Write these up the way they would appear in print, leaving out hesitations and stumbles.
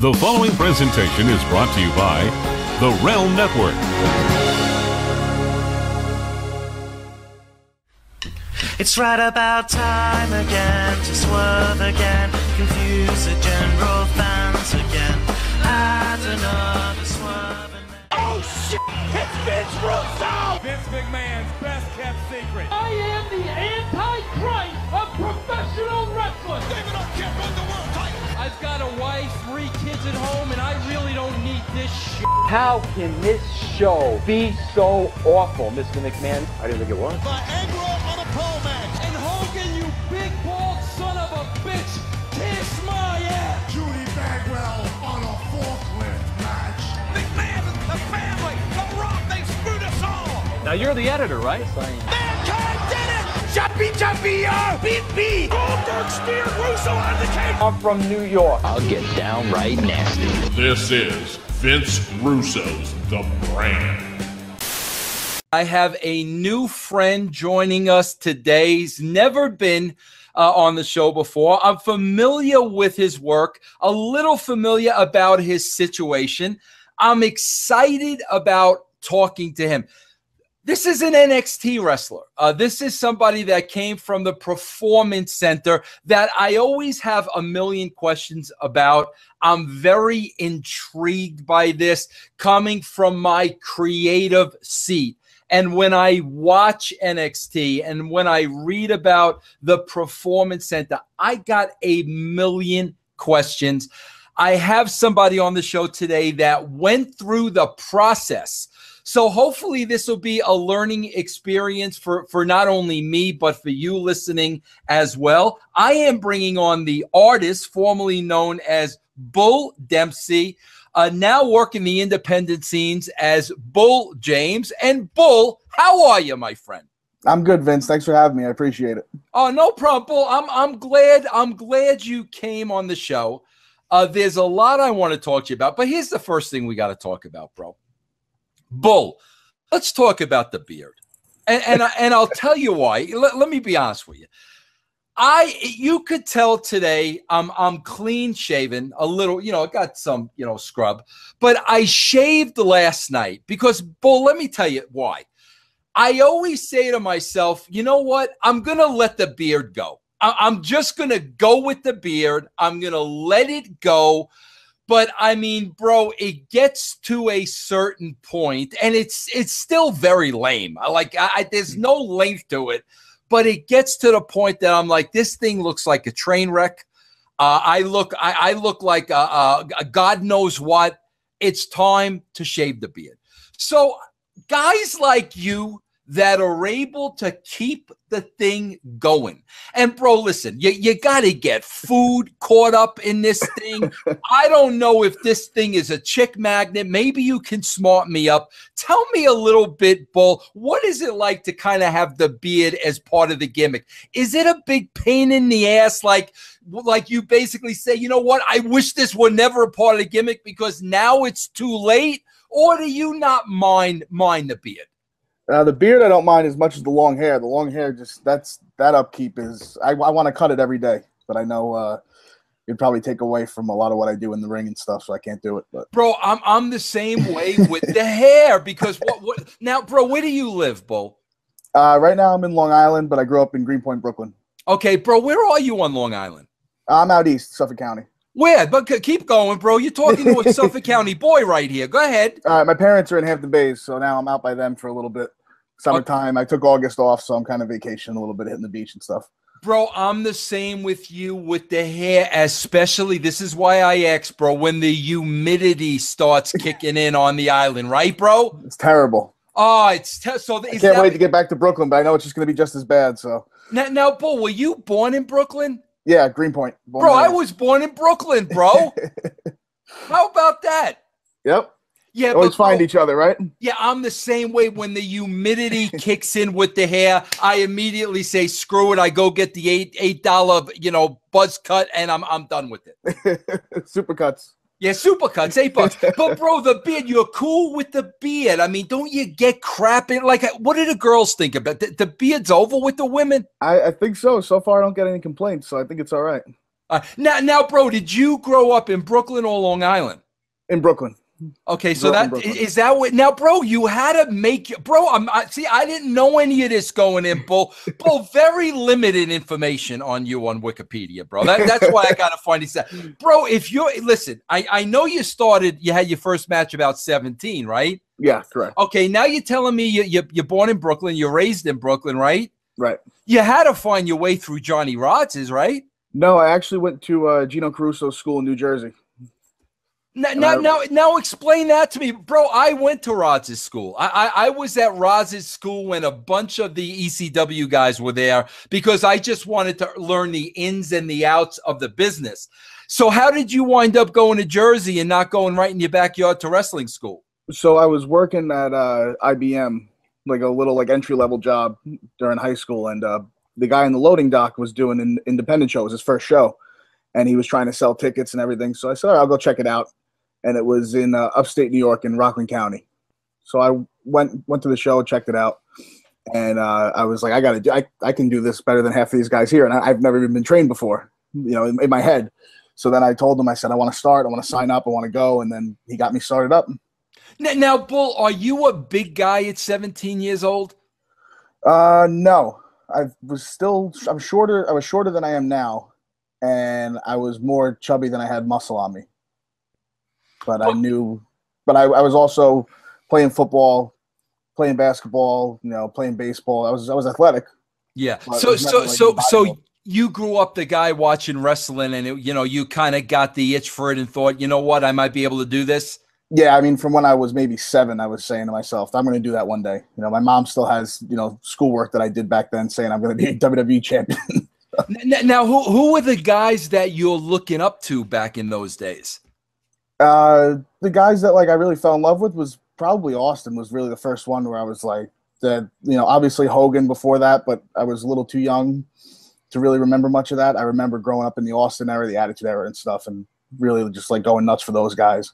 The following presentation is brought to you by the Realm Network. It's right about time again to swerve again, confuse the general fans again. Add another swerve and then... Oh shit! It's Vince Russo! Vince McMahon's best kept secret. I am the Antichrist of professional wrestling! David can't win the world title! I've got a wife, 3 kids at home, and I really don't need this shit. How can this show be so awful, Mr. McMahon? I didn't think it was. Viagra on a pole match. And Hogan, you big bald son of a bitch, kiss my ass! Judy Bagwell on a forklift match. McMahon, the family, the Rock, they screwed us all. Now you're the editor, right? Mankind did it! Jumpy, beat. Goldberg steered Russo out of the cage. I'm from New York. I'll get downright nasty. This is Vince Russo's The Brand. I have a new friend joining us today. He's never been on the show before. I'm familiar with his work, a little familiar about his situation. I'm excited about talking to him. This is an NXT wrestler. This is somebody that came from the Performance Center that I always have a million questions about. I'm very intrigued by this coming from my creative seat. And when I watch NXT and when I read about the Performance Center, I got a million questions. I have somebody on the show today that went through the process. So hopefully this will be a learning experience for not only me, but for you listening as well. I am bringing on the artist formerly known as Bull Dempsey, now working the independent scenes as Bull James. And Bull, how are you, my friend? I'm good, Vince. Thanks for having me. I appreciate it. Oh, no problem, Bull. I'm glad you came on the show. There's a lot I want to talk to you about, but here's the first thing we got to talk about, bro. Bull, let's talk about the beard, and I'll tell you why. Let me be honest with you. You could tell today I'm clean shaven, a little, I got some, scrub, but I shaved last night because, Bull, let me tell you why. I always say to myself, you know what? I'm gonna let the beard go. I'm just gonna go with the beard. I'm gonna let it go. But I mean, bro, it gets to a certain point, and it's still very lame. There's no length to it, but it gets to the point that I'm like, this thing looks like a train wreck. I look like a God knows what. It's time to shave the beard. So guys like you that are able to keep the thing going. And bro, listen, you got to get food caught up in this thing. I don't know if this thing is a chick magnet. Maybe you can smart me up. Tell me a little bit, Bull, what is it like to kind of have the beard as part of the gimmick? Is it a big pain in the ass? Like you basically say, you know what? I wish this were never a part of the gimmick because now it's too late. Or do you not mind the beard? The beard I don't mind as much as the long hair. The long hair, that upkeep is, I want to cut it every day, but I know it'd probably take away from a lot of what I do in the ring and stuff, so I can't do it. But bro, I'm the same way with the hair because what now, bro? Where do you live, Bull? Right now I'm in Long Island, but I grew up in Greenpoint, Brooklyn. Okay, bro, where are you on Long Island? I'm out east, Suffolk County. Where? But keep going, bro. You're talking to a Suffolk County boy right here. Go ahead. My parents are in Hampton Bays, so now I'm out by them for a little bit. Summertime. I took August off, so I'm kind of vacationing a little bit, hitting the beach and stuff. Bro, I'm the same with you with the hair, especially, this is why I asked, bro, when the humidity starts kicking in on the island, right, bro? It's terrible. Oh, I can't wait to get back to Brooklyn, but I know it's just going to be just as bad, so. Now, Bull, were you born in Brooklyn? Yeah, Greenpoint. Bro, I was born in Brooklyn, bro. How about that? Yep. Yeah, always find each other, right? Yeah, I'm the same way. When the humidity kicks in with the hair, I immediately say, "Screw it!" I go get the $8, buzz cut, and I'm done with it. Super cuts. Yeah, Supercuts, $8. But bro, the beard, you're cool with the beard. I mean, don't you get crap in? Like, what do the girls think about the beard's over with the women? I think so. So far, I don't get any complaints, so I think it's all right. Now, bro, did you grow up in Brooklyn or Long Island? In Brooklyn. Okay, so is that what now, bro? You had to make bro. I didn't know any of this going in, Bull. Bull, very limited information on you on Wikipedia, bro. That's why I gotta find this out, bro. If you're listen, I know you had your first match about 17, right? Yeah, correct. Okay, now you're telling me you're born in Brooklyn, you're raised in Brooklyn, right? Right. You had to find your way through Johnny Rods's, right? No, I actually went to Gino Caruso's school in New Jersey. Now explain that to me, bro. I went to Rods's school. I was at Rods's school when a bunch of the ECW guys were there because I just wanted to learn the ins and the outs of the business. So how did you wind up going to Jersey and not going right in your backyard to wrestling school? So I was working at IBM, like a little entry-level job during high school, and the guy in the loading dock was doing an independent show. It was his first show, and he was trying to sell tickets and everything. So I said, all right, I'll go check it out. And it was in upstate New York in Rockland County. So I went to the show, checked it out, and I was like, I can do this better than half of these guys here, and I've never even been trained before, in my head. So then I told him, I said, I want to start, I want to sign up, I want to go, and then he got me started up. Now, Bull, are you a big guy at 17 years old? No, I was shorter than I am now, and I was more chubby than I had muscle on me. But I was also playing football, playing basketball, playing baseball. I was athletic. Yeah. So you grew up the guy watching wrestling, and you kind of got the itch for it and thought, you know what, I might be able to do this. Yeah, I mean, from when I was maybe 7, I was saying to myself, I'm going to do that one day. My mom still has schoolwork that I did back then, saying I'm going to be a WWE champion. Now, who were the guys that you're looking up to back in those days? The guys that I really fell in love with was probably Austin. Was really the first one where I was like, obviously Hogan before that, but I was a little too young to really remember much of that. I remember growing up in the Austin era, the Attitude era and stuff, and really just going nuts for those guys.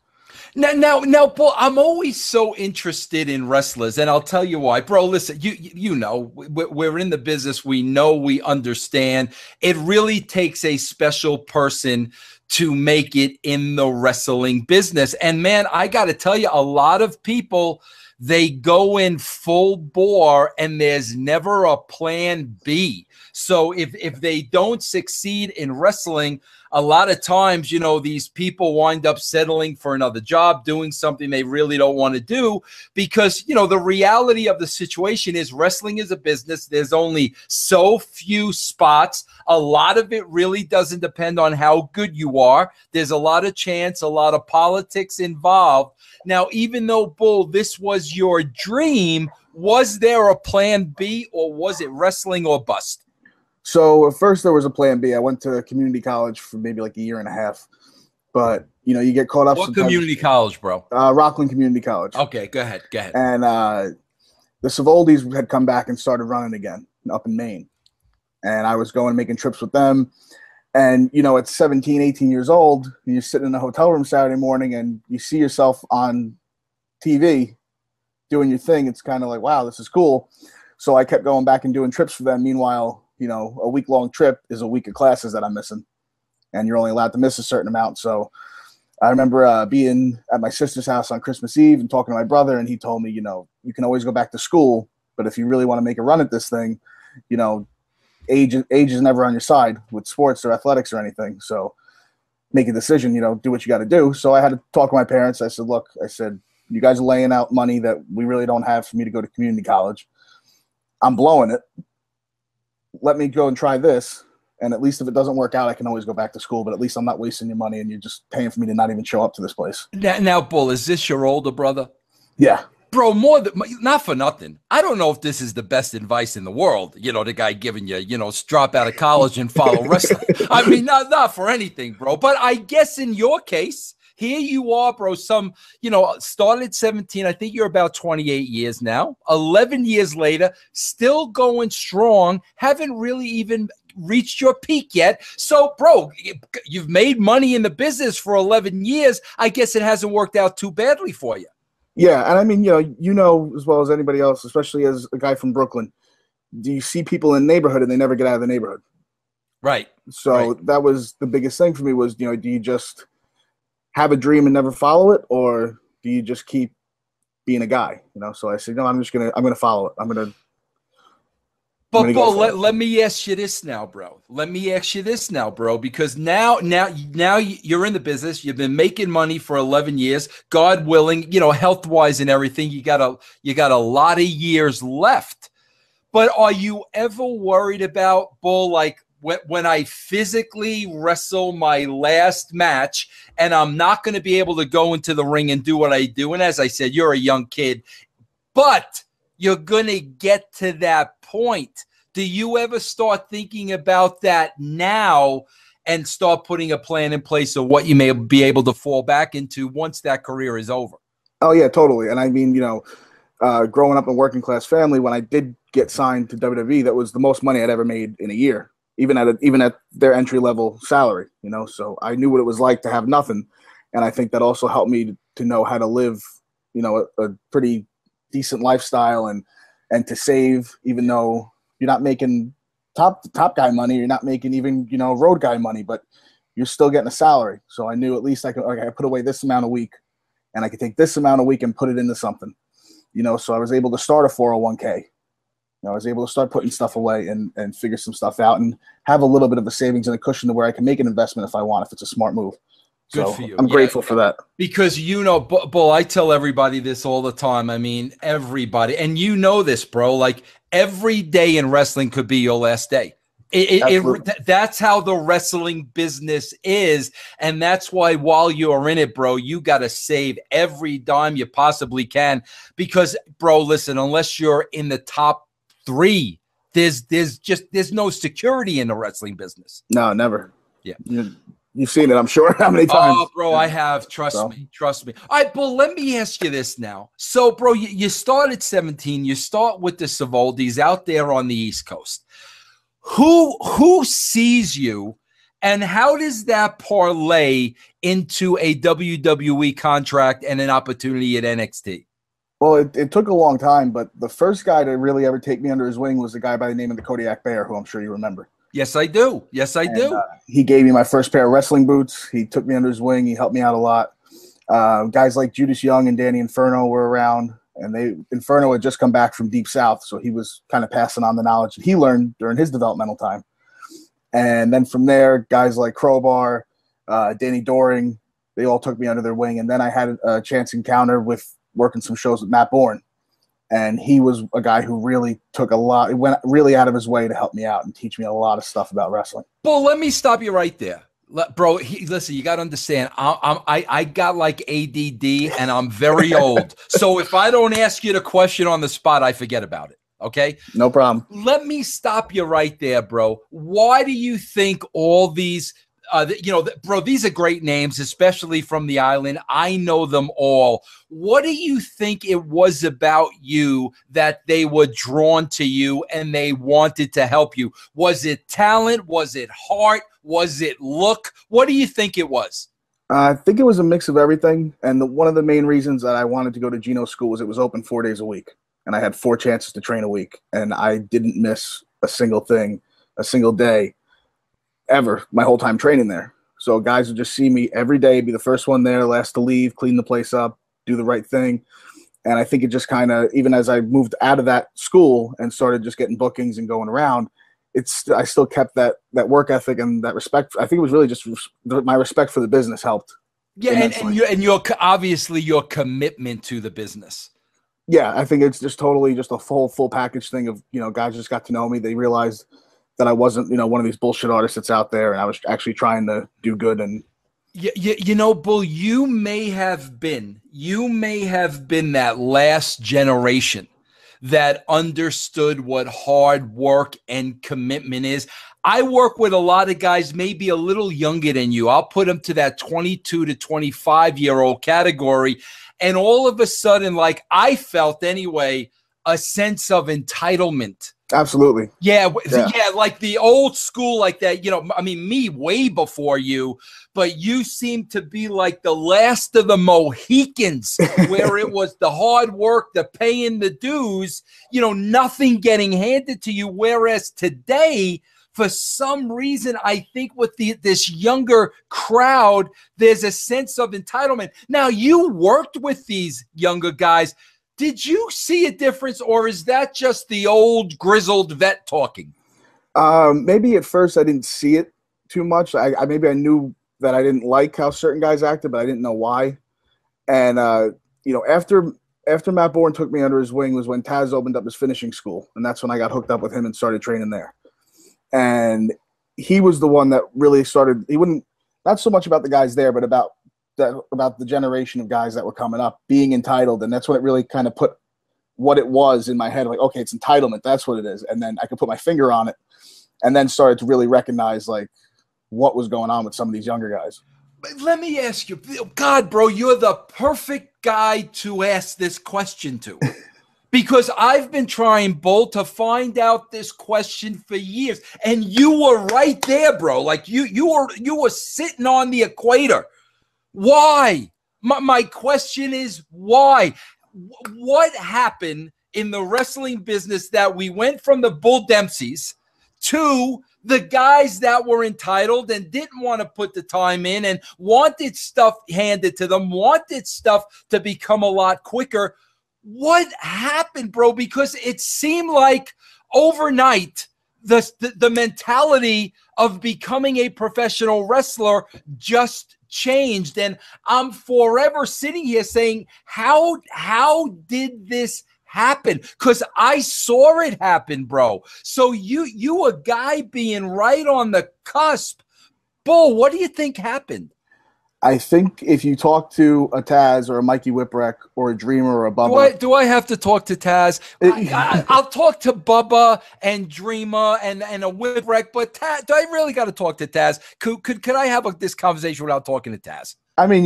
Now, Paul, I'm always so interested in wrestlers, and I'll tell you why, bro. Listen, we're in the business. We know, we understand. It really takes a special person to make it in the wrestling business. And man, I got to tell you, a lot of people, they go in full bore and there's never a plan B. So if they don't succeed in wrestling, a lot of times, these people wind up settling for another job, doing something they really don't want to do because, the reality of the situation is wrestling is a business. There's only so few spots. A lot of it really doesn't depend on how good you are. There's a lot of chance, a lot of politics involved. Now, even though, Bull, this was your dream, was there a plan B or was it wrestling or bust? So at first there was a plan B. I went to community college for maybe a year and a half, but you get caught up. What community college, bro? Rockland Community College. Okay, go ahead. And the Savoldis had come back and started running again up in Maine, and I was going making trips with them. And at 17, 18 years old, you're sitting in a hotel room Saturday morning and you see yourself on TV doing your thing. It's kind of like, wow, this is cool. So I kept going back and doing trips for them. Meanwhile, a week-long trip is a week of classes that I'm missing, and you're only allowed to miss a certain amount. So I remember being at my sister's house on Christmas Eve and talking to my brother, and he told me, you can always go back to school, but if you really want to make a run at this thing, age is never on your side with sports or athletics or anything. So make a decision, do what you got to do. So I had to talk to my parents. I said, look, you guys are laying out money that we really don't have for me to go to community college. I'm blowing it. Let me go and try this. And at least if it doesn't work out, I can always go back to school, but at least I'm not wasting your money and you're just paying for me to not even show up to this place. Now, Bull, is this your older brother? Yeah. Bro, not for nothing. I don't know if this is the best advice in the world, the guy giving you, drop out of college and follow wrestling. I mean, not for anything, bro. But I guess in your case, here you are, bro. Started at 17. I think you're about 28 years now. 11 years later, still going strong. Haven't really even reached your peak yet. So, bro, you've made money in the business for 11 years. I guess it hasn't worked out too badly for you. Yeah, and I mean, as well as anybody else, especially as a guy from Brooklyn, do you see people in the neighborhood and they never get out of the neighborhood? Right. So that was the biggest thing for me was, do you just have a dream and never follow it, or do you just keep being a guy? So I said, no, I'm gonna follow it. But let me ask you this now, bro. Because now you're in the business. You've been making money for 11 years. God willing, health wise and everything, you got a lot of years left. But are you ever worried about, Bull, like when I physically wrestle my last match and I'm not going to be able to go into the ring and do what I do? And as I said, you're a young kid, but you're going to get to that point. Do you ever start thinking about that now and start putting a plan in place of what you may be able to fall back into once that career is over? Oh, yeah, totally. And I mean, growing up in a working class family, when I did get signed to WWE, that was the most money I'd ever made in a year, even at their entry level salary, so I knew what it was like to have nothing. And I think that also helped me to know how to live, a pretty decent lifestyle and to save, even though you're not making top guy money, you're not making even, road guy money, but you're still getting a salary. So I knew at least I could put away this amount a week, and I could take this amount a week and put it into something, so I was able to start a 401k. I was able to start putting stuff away and figure some stuff out and have a little bit of a savings and a cushion to where I can make an investment if I want, if it's a smart move. Good for you. I'm grateful for that. Because, Bull, I tell everybody this all the time. I mean, everybody, and this, bro, like every day in wrestling could be your last day. That's how the wrestling business is. And that's why while you're in it, bro, you got to save every dime you possibly can. Because, bro, listen, unless you're in the top 3, there's no security in the wrestling business. No, never. Yeah. You've seen it, I'm sure. How many times? Oh, bro, I have. Trust me. All right, Bull, let me ask you this now. So, bro, you start at 17. You start with the Savoldis out there on the East Coast. Who sees you, and how does that parlay into a WWE contract and an opportunity at NXT? Well, it took a long time, but the first guy to really ever take me under his wing was a guy by the name of the Kodiak Bear, who I'm sure you remember. Yes, I do. He gave me my first pair of wrestling boots. He took me under his wing. He helped me out a lot. Guys like Judas Young and Danny Inferno were around, and Inferno had just come back from Deep South, so he was kind of passing on the knowledge that he learned during his developmental time. And then from there, guys like Crowbar, Danny Doring, they all took me under their wing. And then I had a chance encounter with working some shows with Matt Bourne. And he was a guy who really he went really out of his way to help me out and teach me a lot of stuff about wrestling. Well, let me stop you right there. Bro, listen, you got to understand, I got like ADD and I'm very old. So if I don't ask you the question on the spot, I forget about it. Okay? No problem. Let me stop you right there, bro. Why do you think all these bro, these are great names, especially from the island. I know them all. What do you think it was about you that they were drawn to you and they wanted to help you? Was it talent? Was it heart? Was it look? What do you think it was? I think it was a mix of everything. And one of the main reasons that I wanted to go to Gino's school was it was open 4 days a week. And I had 4 chances to train a week. And I didn't miss a single thing, a single day, ever, my whole time training there. So guys would just see me every day, be the first one there, last to leave, clean the place up, do the right thing. And I think it just kind of, even as I moved out of that school and started just getting bookings and going around, I still kept that work ethic and that respect. I think it was really just my respect for the business helped. Yeah, and your obviously your commitment to the business. Yeah, I think it's just totally just a full package thing of, guys just got to know me. They realized that I wasn't, one of these bullshit artists that's out there, and I was actually trying to do good. And Bull, you may have been that last generation that understood what hard work and commitment is. I work with a lot of guys maybe a little younger than you. I'll put them to that 22 to 25-year-old category. And all of a sudden, like I felt anyway, a sense of entitlement. Absolutely. Yeah, like the old school like that, me way before you, but you seem to be like the last of the Mohicans where it was the hard work, the paying the dues, nothing getting handed to you. Whereas today, for some reason, I think with this younger crowd, there's a sense of entitlement. Now, you worked with these younger guys. Did you see a difference, or is that just the old grizzled vet talking? Maybe at first I didn't see it too much. Maybe I knew that I didn't like how certain guys acted, but I didn't know why. And after Matt Bourne took me under his wing was when Taz opened up his finishing school, and that's when I got hooked up with him and started training there. And he was the one that really started. He wouldn't, not so much about the guys there, but about the generation of guys that were coming up being entitled, and that's when it really kind of put what it was in my head. Like, okay, it's entitlement. That's what it is. And then I could put my finger on it, and then started to really recognize like what was going on with some of these younger guys. Let me ask you, God, bro, you're the perfect guy to ask this question to. Because I've been trying, Bull, to find out this question for years. And you were right there, bro. Like you were sitting on the equator. Why? My question is why? What happened in the wrestling business that we went from the Bull Dempseys to the guys that were entitled and didn't want to put the time in and wanted stuff handed to them, wanted stuff to become a lot quicker? What happened, bro? Because it seemed like overnight the mentality of becoming a professional wrestler just changed. And I'm forever sitting here saying, how did this happen? Because I saw it happen, bro. So you a guy being right on the cusp. Bull, what do you think happened? I think if you talk to a Taz or a Mikey Whipwreck or a Dreamer or a Bubba. Do I have to talk to Taz? I'll talk to Bubba and Dreamer and a Whipwreck, but Taz, do I really got to talk to Taz? Could I have this conversation without talking to Taz? I mean,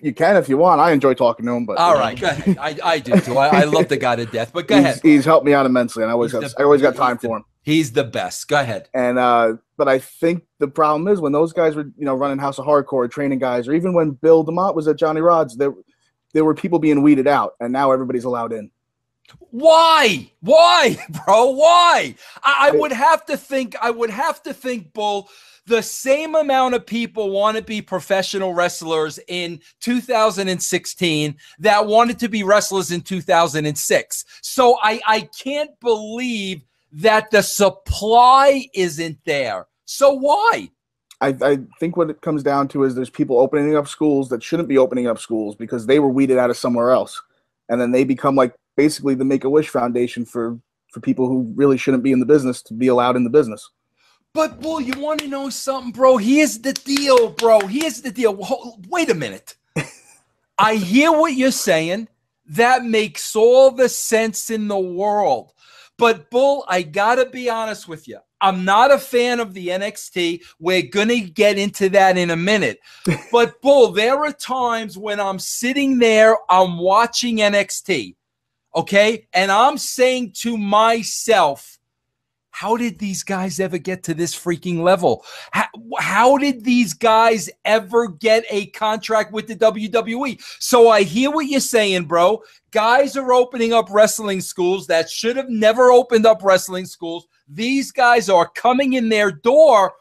you can if you want. I enjoy talking to him, but all right, go ahead. I do too. I love the guy to death, but go ahead. He's helped me out immensely, and I always got time for him. He's the best. Go ahead. And but I think the problem is when those guys were running House of Hardcore, training guys, or even when Bill DeMott was at Johnny Rod's, there were people being weeded out, and now everybody's allowed in. Why, bro? Why? I would have to think, Bull. The same amount of people want to be professional wrestlers in 2016 that wanted to be wrestlers in 2006. So I can't believe that the supply isn't there. So why? I think what it comes down to is there's people opening up schools that shouldn't be opening up schools because they were weeded out of somewhere else. And then they become like basically the Make-A-Wish Foundation for people who really shouldn't be in the business to be allowed in the business. But, Bull, you want to know something, bro? Here's the deal, bro. Here's the deal. Wait a minute. I hear what you're saying. That makes all the sense in the world. But, Bull, I got to be honest with you. I'm not a fan of the NXT. We're going to get into that in a minute. But, Bull, there are times when I'm sitting there, I'm watching NXT, okay? And I'm saying to myself, how did these guys ever get to this freaking level? How did these guys ever get a contract with the WWE? So I hear what you're saying, bro. Guys are opening up wrestling schools that should have never opened up wrestling schools. These guys are coming in their door.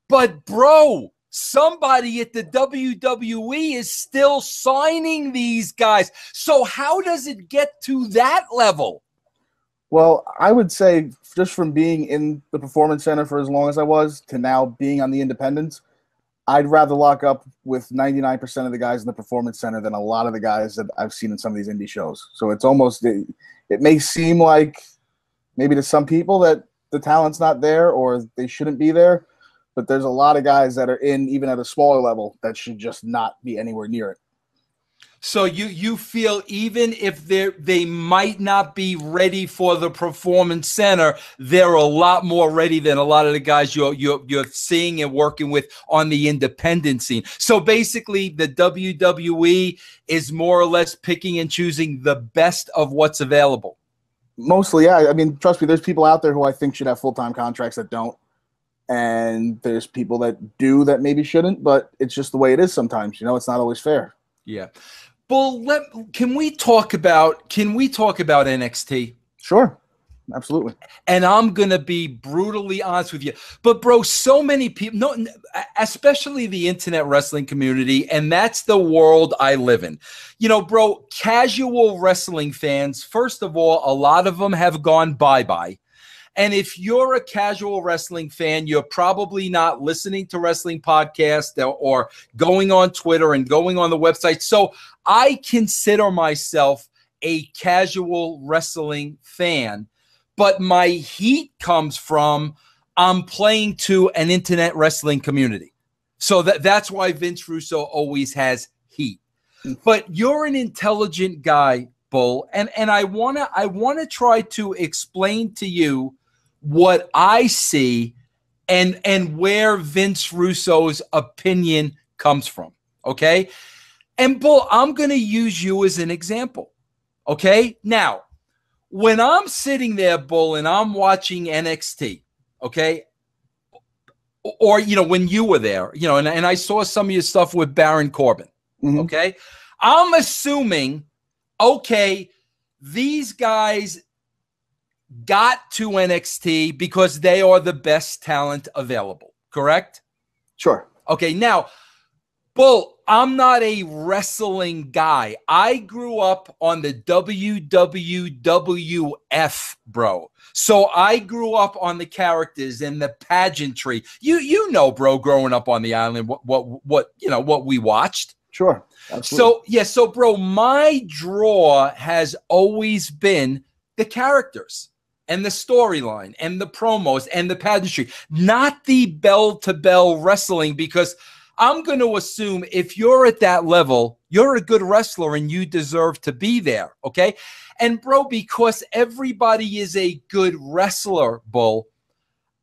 But, bro, somebody at the WWE is still signing these guys. So how does it get to that level? Well, I would say just from being in the Performance Center for as long as I was to now being on the independents, I'd rather lock up with 99% of the guys in the Performance Center than a lot of the guys that I've seen in some of these indie shows. So it's almost – it may seem like maybe to some people that the talent's not there or they shouldn't be there, but there's a lot of guys that are in even at a smaller level that should just not be anywhere near it. So you feel even if they might not be ready for the Performance Center, they're a lot more ready than a lot of the guys you're seeing and working with on the independent scene. So basically, the WWE is more or less picking and choosing the best of what's available. Mostly, yeah. I mean, trust me, there's people out there who I think should have full-time contracts that don't. And there's people that do that maybe shouldn't, but it's just the way it is sometimes. It's not always fair. Yeah. Well, can we talk about NXT? Sure. absolutely. And I'm going to be brutally honest with you. But, bro, so many people, no, especially the internet wrestling community, and that's the world I live in. You know, bro, casual wrestling fans, first of all, a lot of them have gone bye-bye. And if you're a casual wrestling fan, you're probably not listening to wrestling podcasts or going on Twitter and going on the website. So I consider myself a casual wrestling fan. But my heat comes from I'm playing to an internet wrestling community. So that's why Vince Russo always has heat. But you're an intelligent guy, Bull, and I wanna try to explain to you what I see and where Vince Russo's opinion comes from. Okay? And Bull, I'm gonna use you as an example. Okay? Now, when I'm sitting there, Bull, and I'm watching NXT, okay, or, you know, when you were there, you know, and I saw some of your stuff with Baron Corbin, okay, I'm assuming, okay, these guys got to NXT because they are the best talent available, correct? Sure. Okay, now, Bull, I'm not a wrestling guy. I grew up on the WWF, bro. So I grew up on the characters and the pageantry. You know, bro, growing up on the island, what you know, what we watched. Sure. Absolutely. So bro, my draw has always been the characters and the storyline and the promos and the pageantry, not the bell-to-bell wrestling, because I'm going to assume if you're at that level, you're a good wrestler and you deserve to be there, okay? And, bro, because everybody is a good wrestler, Bull,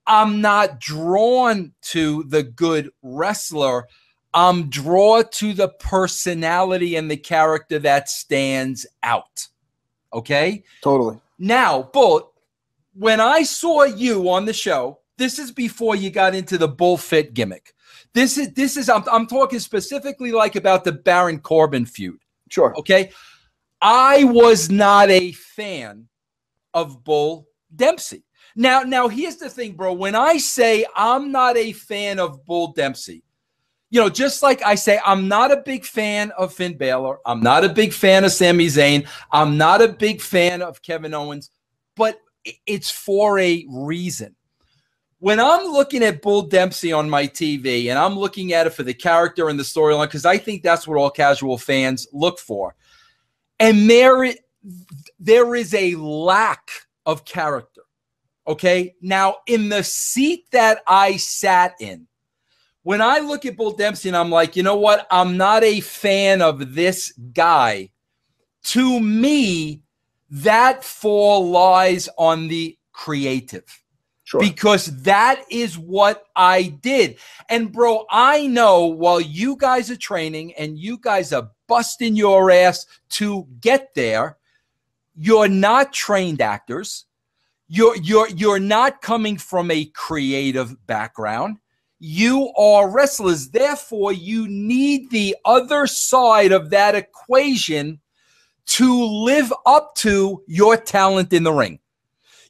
I'm not drawn to the good wrestler. I'm drawn to the personality and the character that stands out, okay? Totally. Now, Bull, when I saw you on the show, this is before you got into the bullfit gimmick. This is I'm talking specifically like about the Baron Corbin feud. Sure. Okay. I was not a fan of Bull Dempsey. Now here's the thing, bro. When I say I'm not a fan of Bull Dempsey, you know, just like I say, I'm not a big fan of Finn Balor. I'm not a big fan of Sami Zayn. I'm not a big fan of Kevin Owens, but it's for a reason. When I'm looking at Bull Dempsey on my TV and I'm looking at it for the character and the storyline, because I think that's what all casual fans look for, and there is a lack of character, okay? Now, in the seat that I sat in, when I look at Bull Dempsey and I'm like, you know what? I'm not a fan of this guy. To me, that fall lies on the creative. Sure. Because that is what I did. And, bro, I know while you guys are training and you guys are busting your ass to get there, you're not trained actors. You're not coming from a creative background. You are wrestlers. Therefore, you need the other side of that equation to live up to your talent in the ring.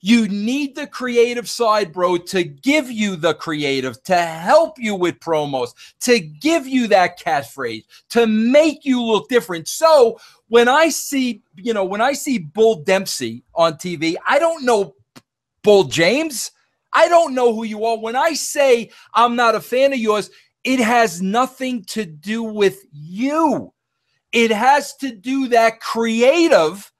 You need the creative side, bro, to give you the creative, to help you with promos, to give you that catchphrase, to make you look different. So when I see Bull Dempsey on TV, I don't know Bull James. I don't know who you are. When I say I'm not a fan of yours, it has nothing to do with you. It has to do that creative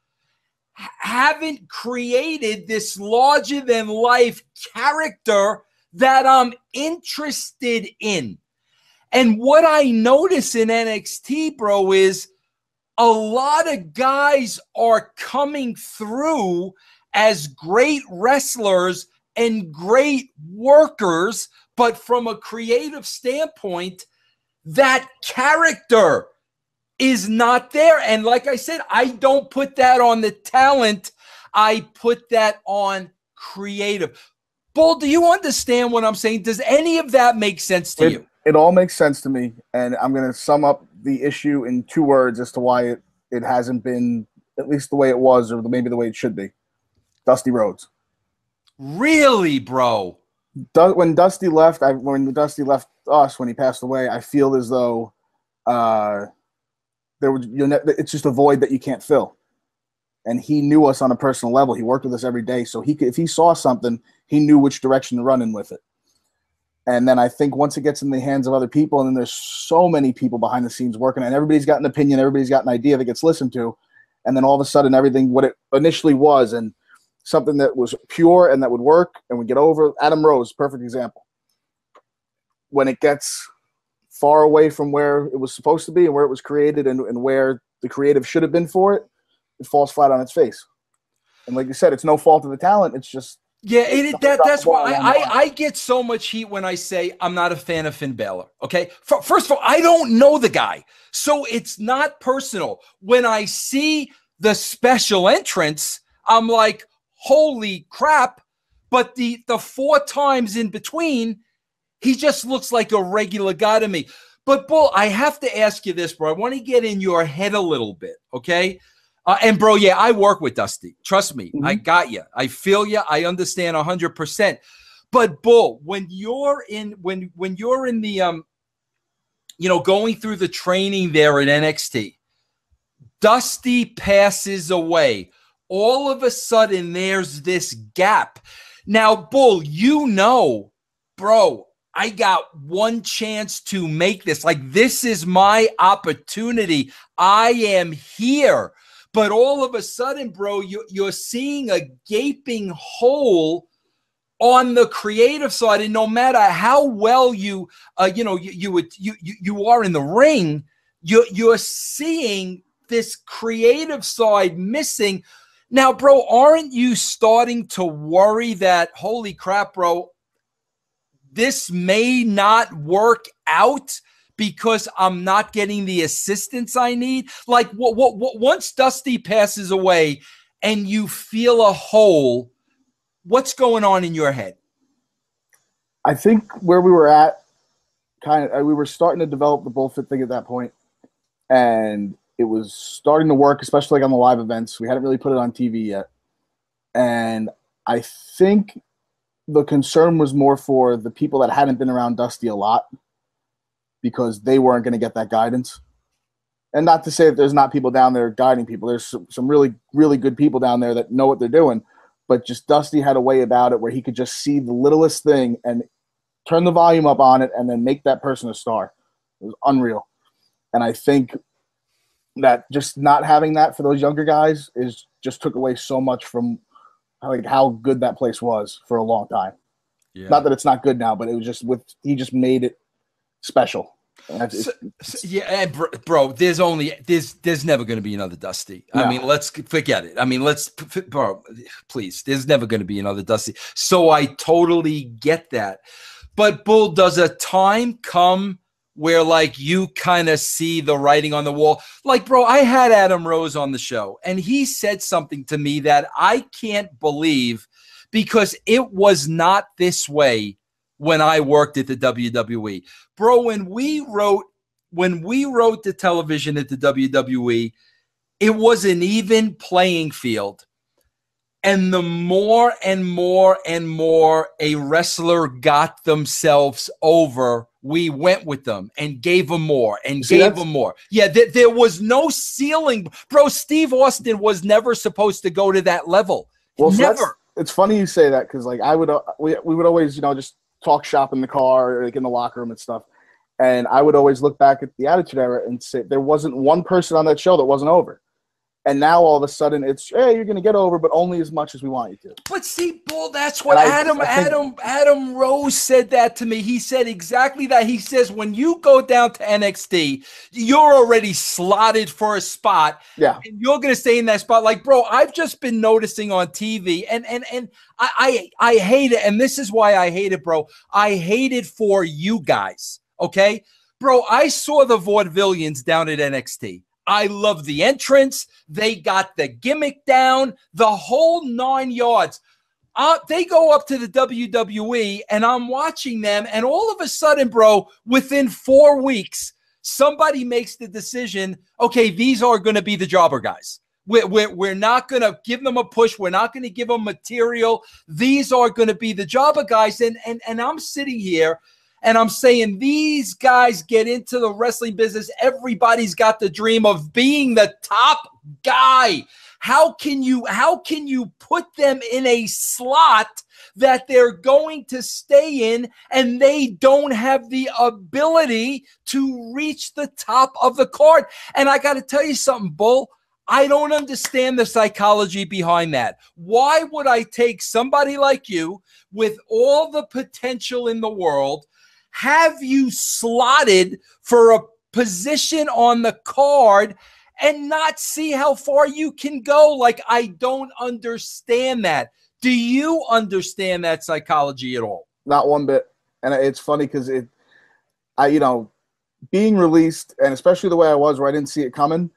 haven't created this larger than life character that I'm interested in. And what I notice in NXT, bro, is a lot of guys are coming through as great wrestlers and great workers, but from a creative standpoint, that character is not there. And like I said, I don't put that on the talent. I put that on creative. Bull, do you understand what I'm saying? Does any of that make sense to you? It all makes sense to me. And I'm going to sum up the issue in 2 words as to why it hasn't been at least the way it was or maybe the way it should be. Dusty Rhodes. Really, bro? When Dusty left, when Dusty left us, when he passed away, I feel as though it's just a void that you can't fill. And he knew us on a personal level. He worked with us every day, so if he saw something, he knew which direction to run in with it. And then I think once it gets in the hands of other people, and then there's so many people behind the scenes working, and everybody's got an opinion, everybody's got an idea that gets listened to, and then all of a sudden everything, what it initially was, and something that was pure and that would work, and we get over. Adam Rose, perfect example. When it gets far away from where it was supposed to be and where it was created and where the creative should have been for it, it falls flat on its face. And like you said, it's no fault of the talent. It's just that's why I get so much heat when I say I'm not a fan of Finn Balor. Okay, first of all, I don't know the guy, so it's not personal. When I see the special entrance, I'm like, holy crap! But the 4 times in between, he just looks like a regular guy to me. But Bull, I have to ask you this, bro. I want to get in your head a little bit, okay? And bro, yeah, I work with Dusty. Trust me, I got you. I feel you. I understand 100%. But Bull, when you're in the going through the training there at NXT, Dusty passes away. All of a sudden, there's this gap. Now, Bull, bro, I got one chance to make this. Like, this is my opportunity. I am here. But all of a sudden, bro, you're seeing a gaping hole on the creative side, and no matter how well you are in the ring, you're seeing this creative side missing. Now, bro, aren't you starting to worry that, holy crap, bro, this may not work out because I'm not getting the assistance I need? Like, once Dusty passes away and you feel a hole, what's going on in your head? I think where we were at, we were starting to develop the bullshit thing at that point, and it was starting to work, especially like on the live events. We hadn't really put it on TV yet, and I think the concern was more for the people that hadn't been around Dusty a lot, because they weren't going to get that guidance. And not to say that there's not people down there guiding people. There's some really, really good people down there that know what they're doing. But just Dusty had a way about it where he could just see the littlest thing and turn the volume up on it and then make that person a star. It was unreal. And I think that just not having that for those younger guys just took away so much from how good that place was for a long time. Yeah. Not that it's not good now, but it was just he just made it special. Bro, there's never going to be another Dusty. No. I mean, let's forget it. I mean, bro, please, there's never going to be another Dusty. So I totally get that. But Bull, does a time come where like you kind of see the writing on the wall? Like, bro, I had Adam Rose on the show, and he said something to me that I can't believe, because it was not this way when I worked at the WWE. Bro, when we wrote the television at the WWE, it was an even playing field. And the more and more and more a wrestler got themselves over, we went with them and gave them more and gave them more. Yeah, there was no ceiling. Bro, Steve Austin was never supposed to go to that level. Well, never. So it's funny you say that, because like we would always, just talk shop in the car or like in the locker room and stuff. And I would always look back at the Attitude Era and say there wasn't one person on that show that wasn't over. And now all of a sudden it's, hey, you're going to get over, but only as much as we want you to. But see, Bull, that's what Adam Rose said that to me. He said exactly that. He says, when you go down to NXT, you're already slotted for a spot. Yeah. And you're going to stay in that spot. Like, bro, I've just been noticing on TV, and I hate it. And this is why I hate it, bro. I hate it for you guys. Okay? Bro, I saw the Vaudevillians down at NXT. I love the entrance. They got the gimmick down, the whole 9 yards. They go up to the WWE, and I'm watching them, and all of a sudden, bro, within 4 weeks, somebody makes the decision, okay, these are going to be the jobber guys. We're not going to give them a push. We're not going to give them material. These are going to be the jobber guys. And I'm sitting here and I'm saying these guys get into the wrestling business. Everybody's got the dream of being the top guy. How can you put them in a slot that they're going to stay in and they don't have the ability to reach the top of the card? And I got to tell you something, Bull. I don't understand the psychology behind that. Why would I take somebody like you with all the potential in the world, have you slotted for a position on the card and not see how far you can go? Like, I don't understand that. Do you understand that psychology at all? Not one bit. And it's funny because being released, and especially the way I was where I didn't see it coming,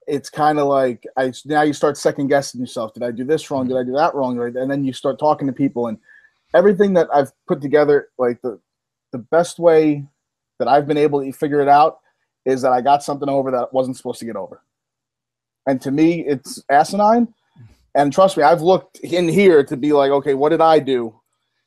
it's kind of like now you start second guessing yourself. Did I do this wrong? Did I do that wrong? And then you start talking to people, and everything that I've put together, like the best way that I've been able to figure it out is that I got something over that I wasn't supposed to get over. And to me, it's asinine. And trust me, I've looked in here to be like, okay, what did I do?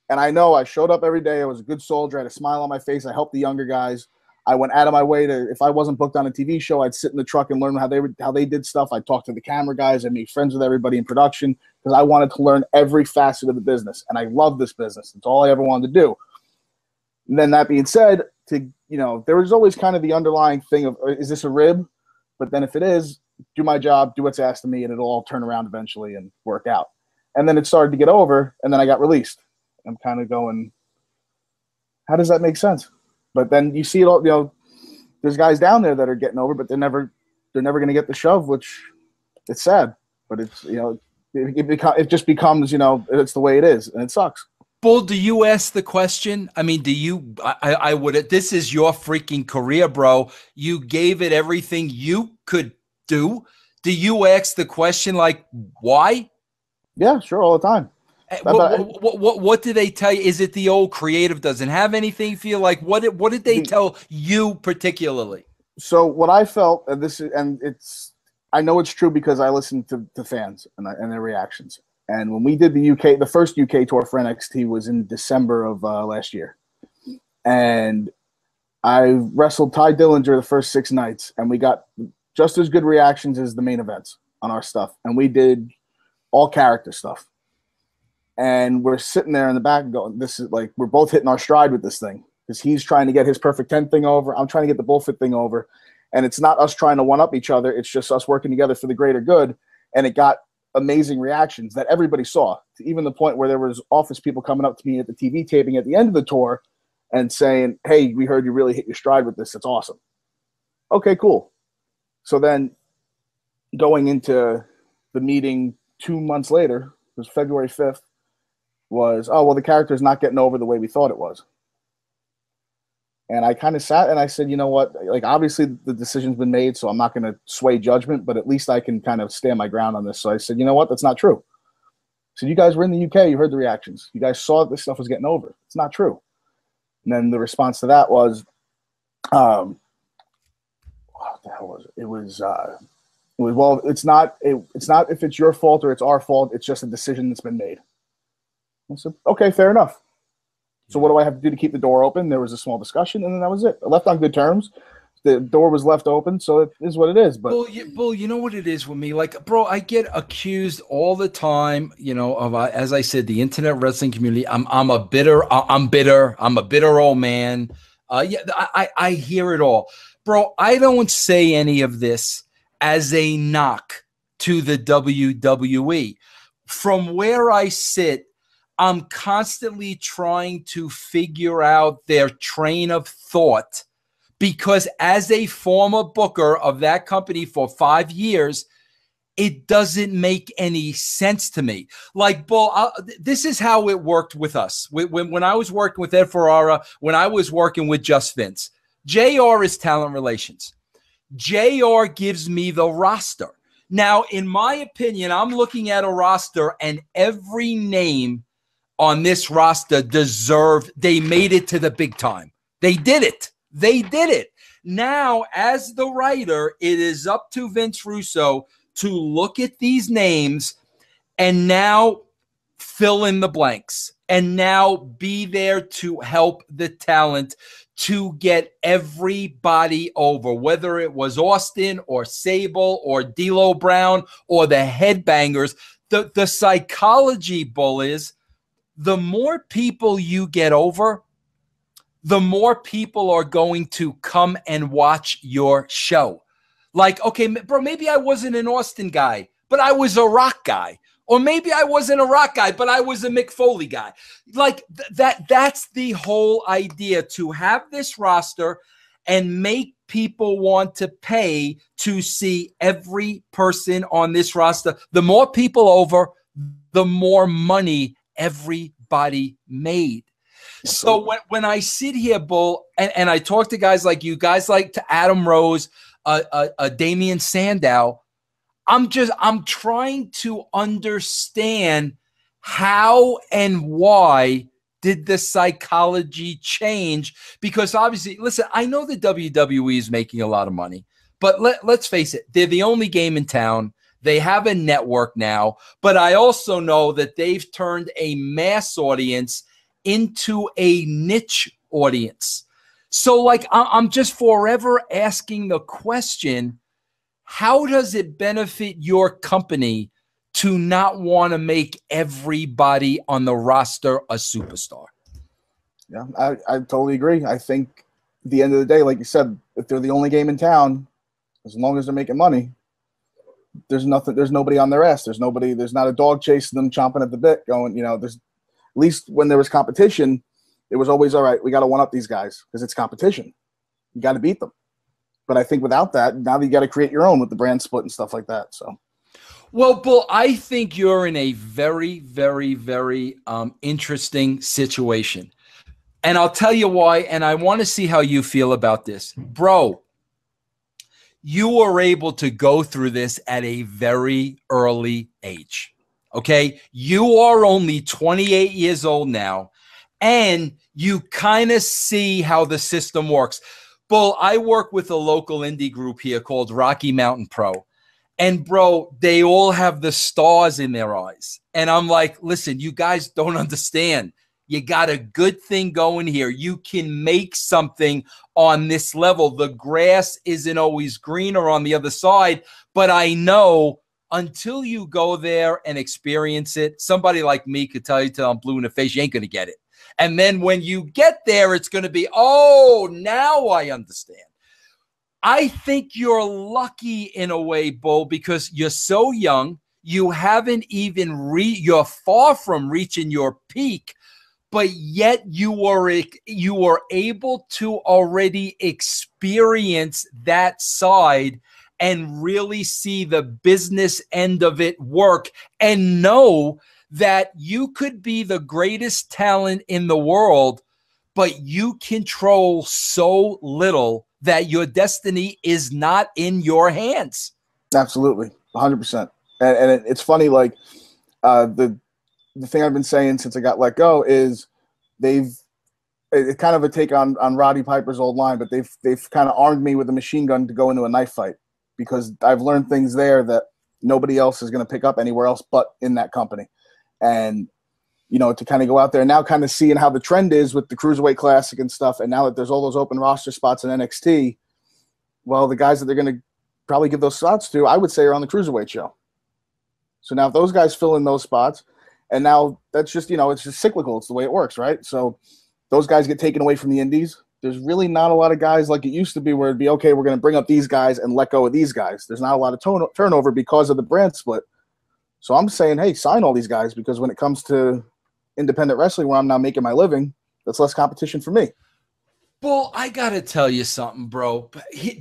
And I know I showed up every day. I was a good soldier. I had a smile on my face. I helped the younger guys. I went out of my way to, if I wasn't booked on a TV show, I'd sit in the truck and learn how they did stuff. I'd talk to the camera guys. I'd make friends with everybody in production because I wanted to learn every facet of the business. And I love this business. It's all I ever wanted to do. And then that being said, there was always kind of the underlying thing of, is this a rib? But then if it is, do my job, do what's asked of me, and it'll all turn around eventually and work out. And then it started to get over, and then I got released. I'm kind of going, how does that make sense? But then you see it all, there's guys down there that are getting over, but they're never going to get the shove, which it's sad. But it's, it just becomes, it's the way it is, and it sucks. Bull, do you ask the question? I mean, I would, this is your freaking career, bro. You gave it everything you could do. Do you ask the question, like, why? Yeah, sure, all the time. What do they tell you? Is it the old creative doesn't have anything for you? Like, what did they tell you particularly? So what I felt, I know it's true because I listened to fans and their reactions. And when we did the first UK tour for NXT was in December of last year. And I wrestled Ty Dillinger the first 6 nights, and we got just as good reactions as the main events on our stuff. And we did all character stuff. And we're sitting there in the back going, this is like, we're both hitting our stride with this thing. Because he's trying to get his Perfect 10 thing over. I'm trying to get the Bullfit thing over. And it's not us trying to one-up each other. It's just us working together for the greater good. And it got amazing reactions that everybody saw, to even the point where there was office people coming up to me at the TV taping at the end of the tour and saying, hey, we heard you really hit your stride with this. It's awesome. Okay, cool. So then going into the meeting 2 months later, it was February 5th, was, oh, well, the character's not getting over the way we thought it was. And I kind of sat and I said, you know what? Like, obviously the decision's been made, so I'm not going to sway judgment, but at least I can kind of stand my ground on this. So I said, you know what? That's not true. So you guys were in the UK. You heard the reactions. You guys saw this stuff was getting over. It's not true. And then the response to that was, what the hell was it? It was, well, it's not if it's your fault or it's our fault. It's just a decision that's been made. I said, okay, fair enough. So what do I have to do to keep the door open? There was a small discussion, and then that was it. I left on good terms. The door was left open, so it is what it is. But Bull, you know what it is with me? Like, bro, I get accused all the time, of, as I said, the internet wrestling community. I'm a bitter old man. I hear it all. Bro, I don't say any of this as a knock to the WWE. From where I sit, I'm constantly trying to figure out their train of thought, because as a former booker of that company for 5 years, it doesn't make any sense to me. Like, Bull, this is how it worked with us. When I was working with Ed Ferrara, when I was working with Just Vince, JR is talent relations. JR gives me the roster. Now, in my opinion, I'm looking at a roster and every name on this roster they made it to the big time. They did it. Now, as the writer, it is up to Vince Russo to look at these names and now fill in the blanks and now be there to help the talent to get everybody over, whether it was Austin or Sable or D'Lo Brown or the Headbangers. The psychology, Bull, is the more people you get over, the more people are going to come and watch your show. Like, okay, bro, maybe I wasn't an Austin guy, but I was a Rock guy. Or maybe I wasn't a Rock guy, but I was a Mick Foley guy. Like that's the whole idea, to have this roster and make people want to pay to see every person on this roster. The more people over, the more money everybody made. So when I sit here, Bull, and I talk to guys like you, guys like to Adam Rose, Damian Sandow, I'm trying to understand how and why did the psychology change? Because obviously, listen, I know the WWE is making a lot of money, but let's face it, they're the only game in town. They have a network now, but I also know that they've turned a mass audience into a niche audience. So like, I'm just forever asking the question, how does it benefit your company to not want to make everybody on the roster a superstar? Yeah, I totally agree. I think at the end of the day, like you said, if they're the only game in town, as long as they're making money, there's nobody on their ass. There's not a dog chasing them, chomping at the bit, going, there's, at least when there was competition, it was always, all right, we got to one up these guys because it's competition. You got to beat them. But I think without that, now you got to create your own with the brand split and stuff like that. So, well, Bull, I think you're in a very, very, very interesting situation. And I'll tell you why, and I want to see how you feel about this. Bro, you were able to go through this at a very early age, okay? You are only 28 years old now, and you kind of see how the system works. Bull, I work with a local indie group here called Rocky Mountain Pro. And, bro, they all have the stars in their eyes. And I'm like, listen, you guys don't understand. You got a good thing going here. You can make something on this level. The grass isn't always greener on the other side. But I know until you go there and experience it, somebody like me could tell you till I'm blue in the face, you ain't going to get it. And then when you get there, it's going to be, oh, now I understand. I think you're lucky in a way, Bull, because you're so young. You haven't even you're far from reaching your peak, but yet you were able to already experience that side and really see the business end of it work and know that you could be the greatest talent in the world, but you control so little that your destiny is not in your hands. Absolutely, 100%. And it's funny, like the thing I've been saying since I got let go is it's kind of a take on Roddy Piper's old line, but they've kind of armed me with a machine gun to go into a knife fight because I've learned things there that nobody else is going to pick up anywhere else but in that company. And, to kind of go out there and now kind of seeing how the trend is with the Cruiserweight Classic and stuff. And now that there's all those open roster spots in NXT, well, the guys that they're going to probably give those spots to, I would say, are on the Cruiserweight show. So now if those guys fill in those spots, and now that's just, it's just cyclical. It's the way it works, right? So those guys get taken away from the indies. There's really not a lot of guys like it used to be where it'd be, okay, we're going to bring up these guys and let go of these guys. There's not a lot of turnover because of the brand split. So I'm saying, hey, sign all these guys because when it comes to independent wrestling where I'm now making my living, that's less competition for me. Well, I got to tell you something, bro.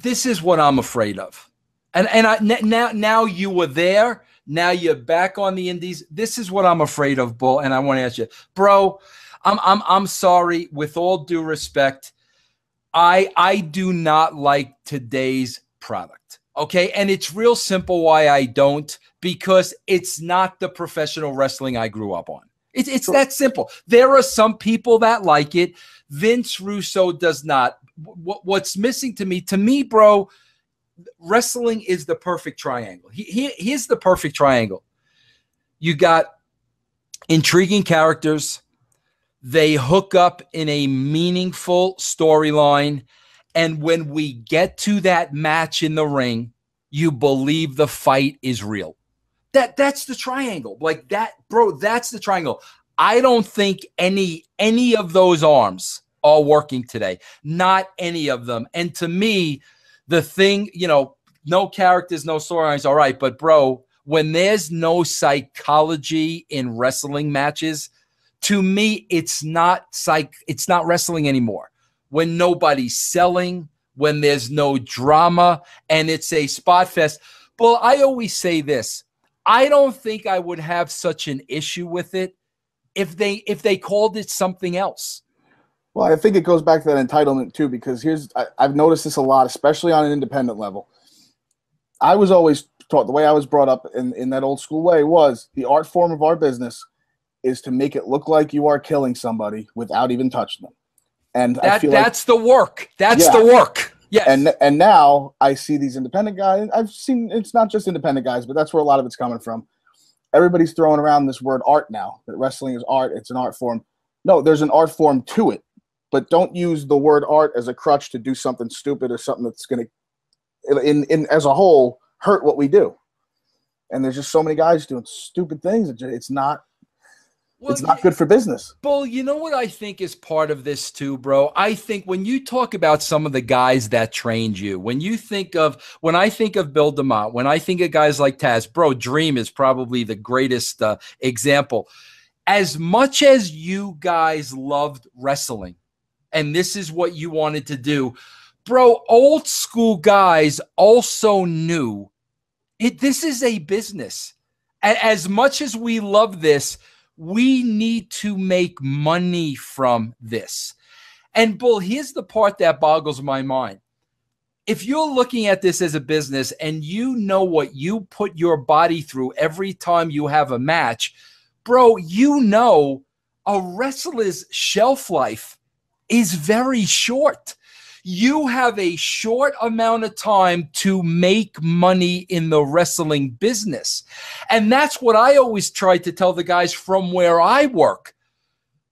This is what I'm afraid of. Now you were there. Now you're back on the indies. This is what I'm afraid of, Bull. And I want to ask you, bro, I'm sorry. With all due respect, I do not like today's product. Okay. And it's real simple why I don't, because it's not the professional wrestling I grew up on. It's that simple. There are some people that like it. Vince Russo does not. What's missing to me, bro, wrestling is the perfect triangle. Here's the perfect triangle. You got intriguing characters. They hook up in a meaningful storyline. And when we get to that match in the ring, you believe the fight is real. That's the triangle. Like that, bro, that's the triangle. I don't think any of those arms are working today. Not any of them. And to me, the thing, no characters, no storylines, all right. But, bro, when there's no psychology in wrestling matches, to me, it's not wrestling anymore. When nobody's selling, when there's no drama, and it's a spot fest. Well, I always say this. I don't think I would have such an issue with it if they called it something else. Well, I think it goes back to that entitlement too, because I've noticed this a lot, especially on an independent level. I was always taught, the way I was brought up in that old school way, was the art form of our business is to make it look like you are killing somebody without even touching them. And that's the work. That's the work. Yes. And now I see these independent guys. I've seen, it's not just independent guys, but that's where a lot of it's coming from. Everybody's throwing around this word art now, that wrestling is art. It's an art form. No, there's an art form to it, but don't use the word art as a crutch to do something stupid or something that's going to, in as a whole, hurt what we do. And there's just so many guys doing stupid things. It's not good for business. Bull, you know what I think is part of this too, bro? I think when you talk about some of the guys that trained you, when I think of Bill DeMott, when I think of guys like Taz, bro, Dream is probably the greatest example. As much as you guys loved wrestling, and this is what you wanted to do, bro, old school guys also knew this is a business. As much as we love this, we need to make money from this. And, Bull, here's the part that boggles my mind. If you're looking at this as a business and you know what you put your body through every time you have a match, bro, you know a wrestler's shelf life is very short. You have a short amount of time to make money in the wrestling business. And that's what I always try to tell the guys from where I work.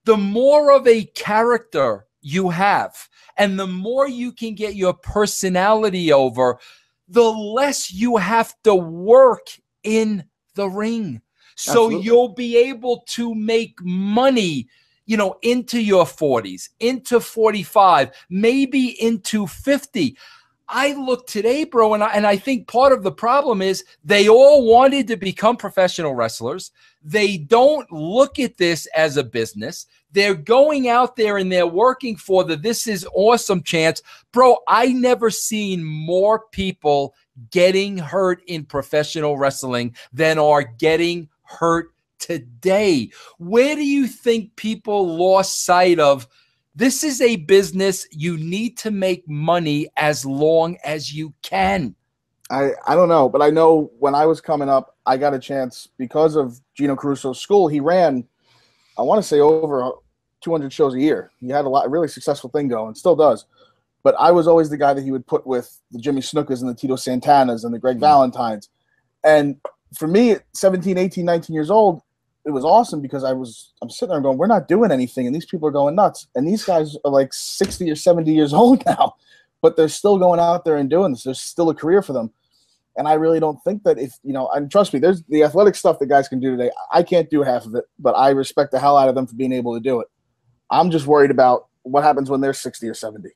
The more of a character you have, and the more you can get your personality over, the less you have to work in the ring. So Absolutely. You'll be able to make money into your 40s, into 45, maybe into 50. I look today, bro, and I think part of the problem is they all wanted to become professional wrestlers. They don't look at this as a business. They're going out there and they're working for the this is awesome chance. Bro, I never seen more people getting hurt in professional wrestling than are getting hurt today. Where do you think people lost sight of this is a business? You need to make money as long as you can. I don't know, but I know when I was coming up, I got a chance because of Gino Carusso's school. He ran, I want to say, over 200 shows a year. He had a really successful thing going, still does. But I was always the guy that he would put with the Jimmy Snukas and the Tito Santanas and the Greg Valentines. And for me, at 17, 18, 19 years old, it was awesome because I'm sitting there going, we're not doing anything, and these people are going nuts. And these guys are like 60 or 70 years old now, but they're still going out there and doing this. There's still a career for them. And I really don't think that and trust me, there's the athletic stuff that guys can do today. I can't do half of it, but I respect the hell out of them for being able to do it. I'm just worried about what happens when they're 60 or 70.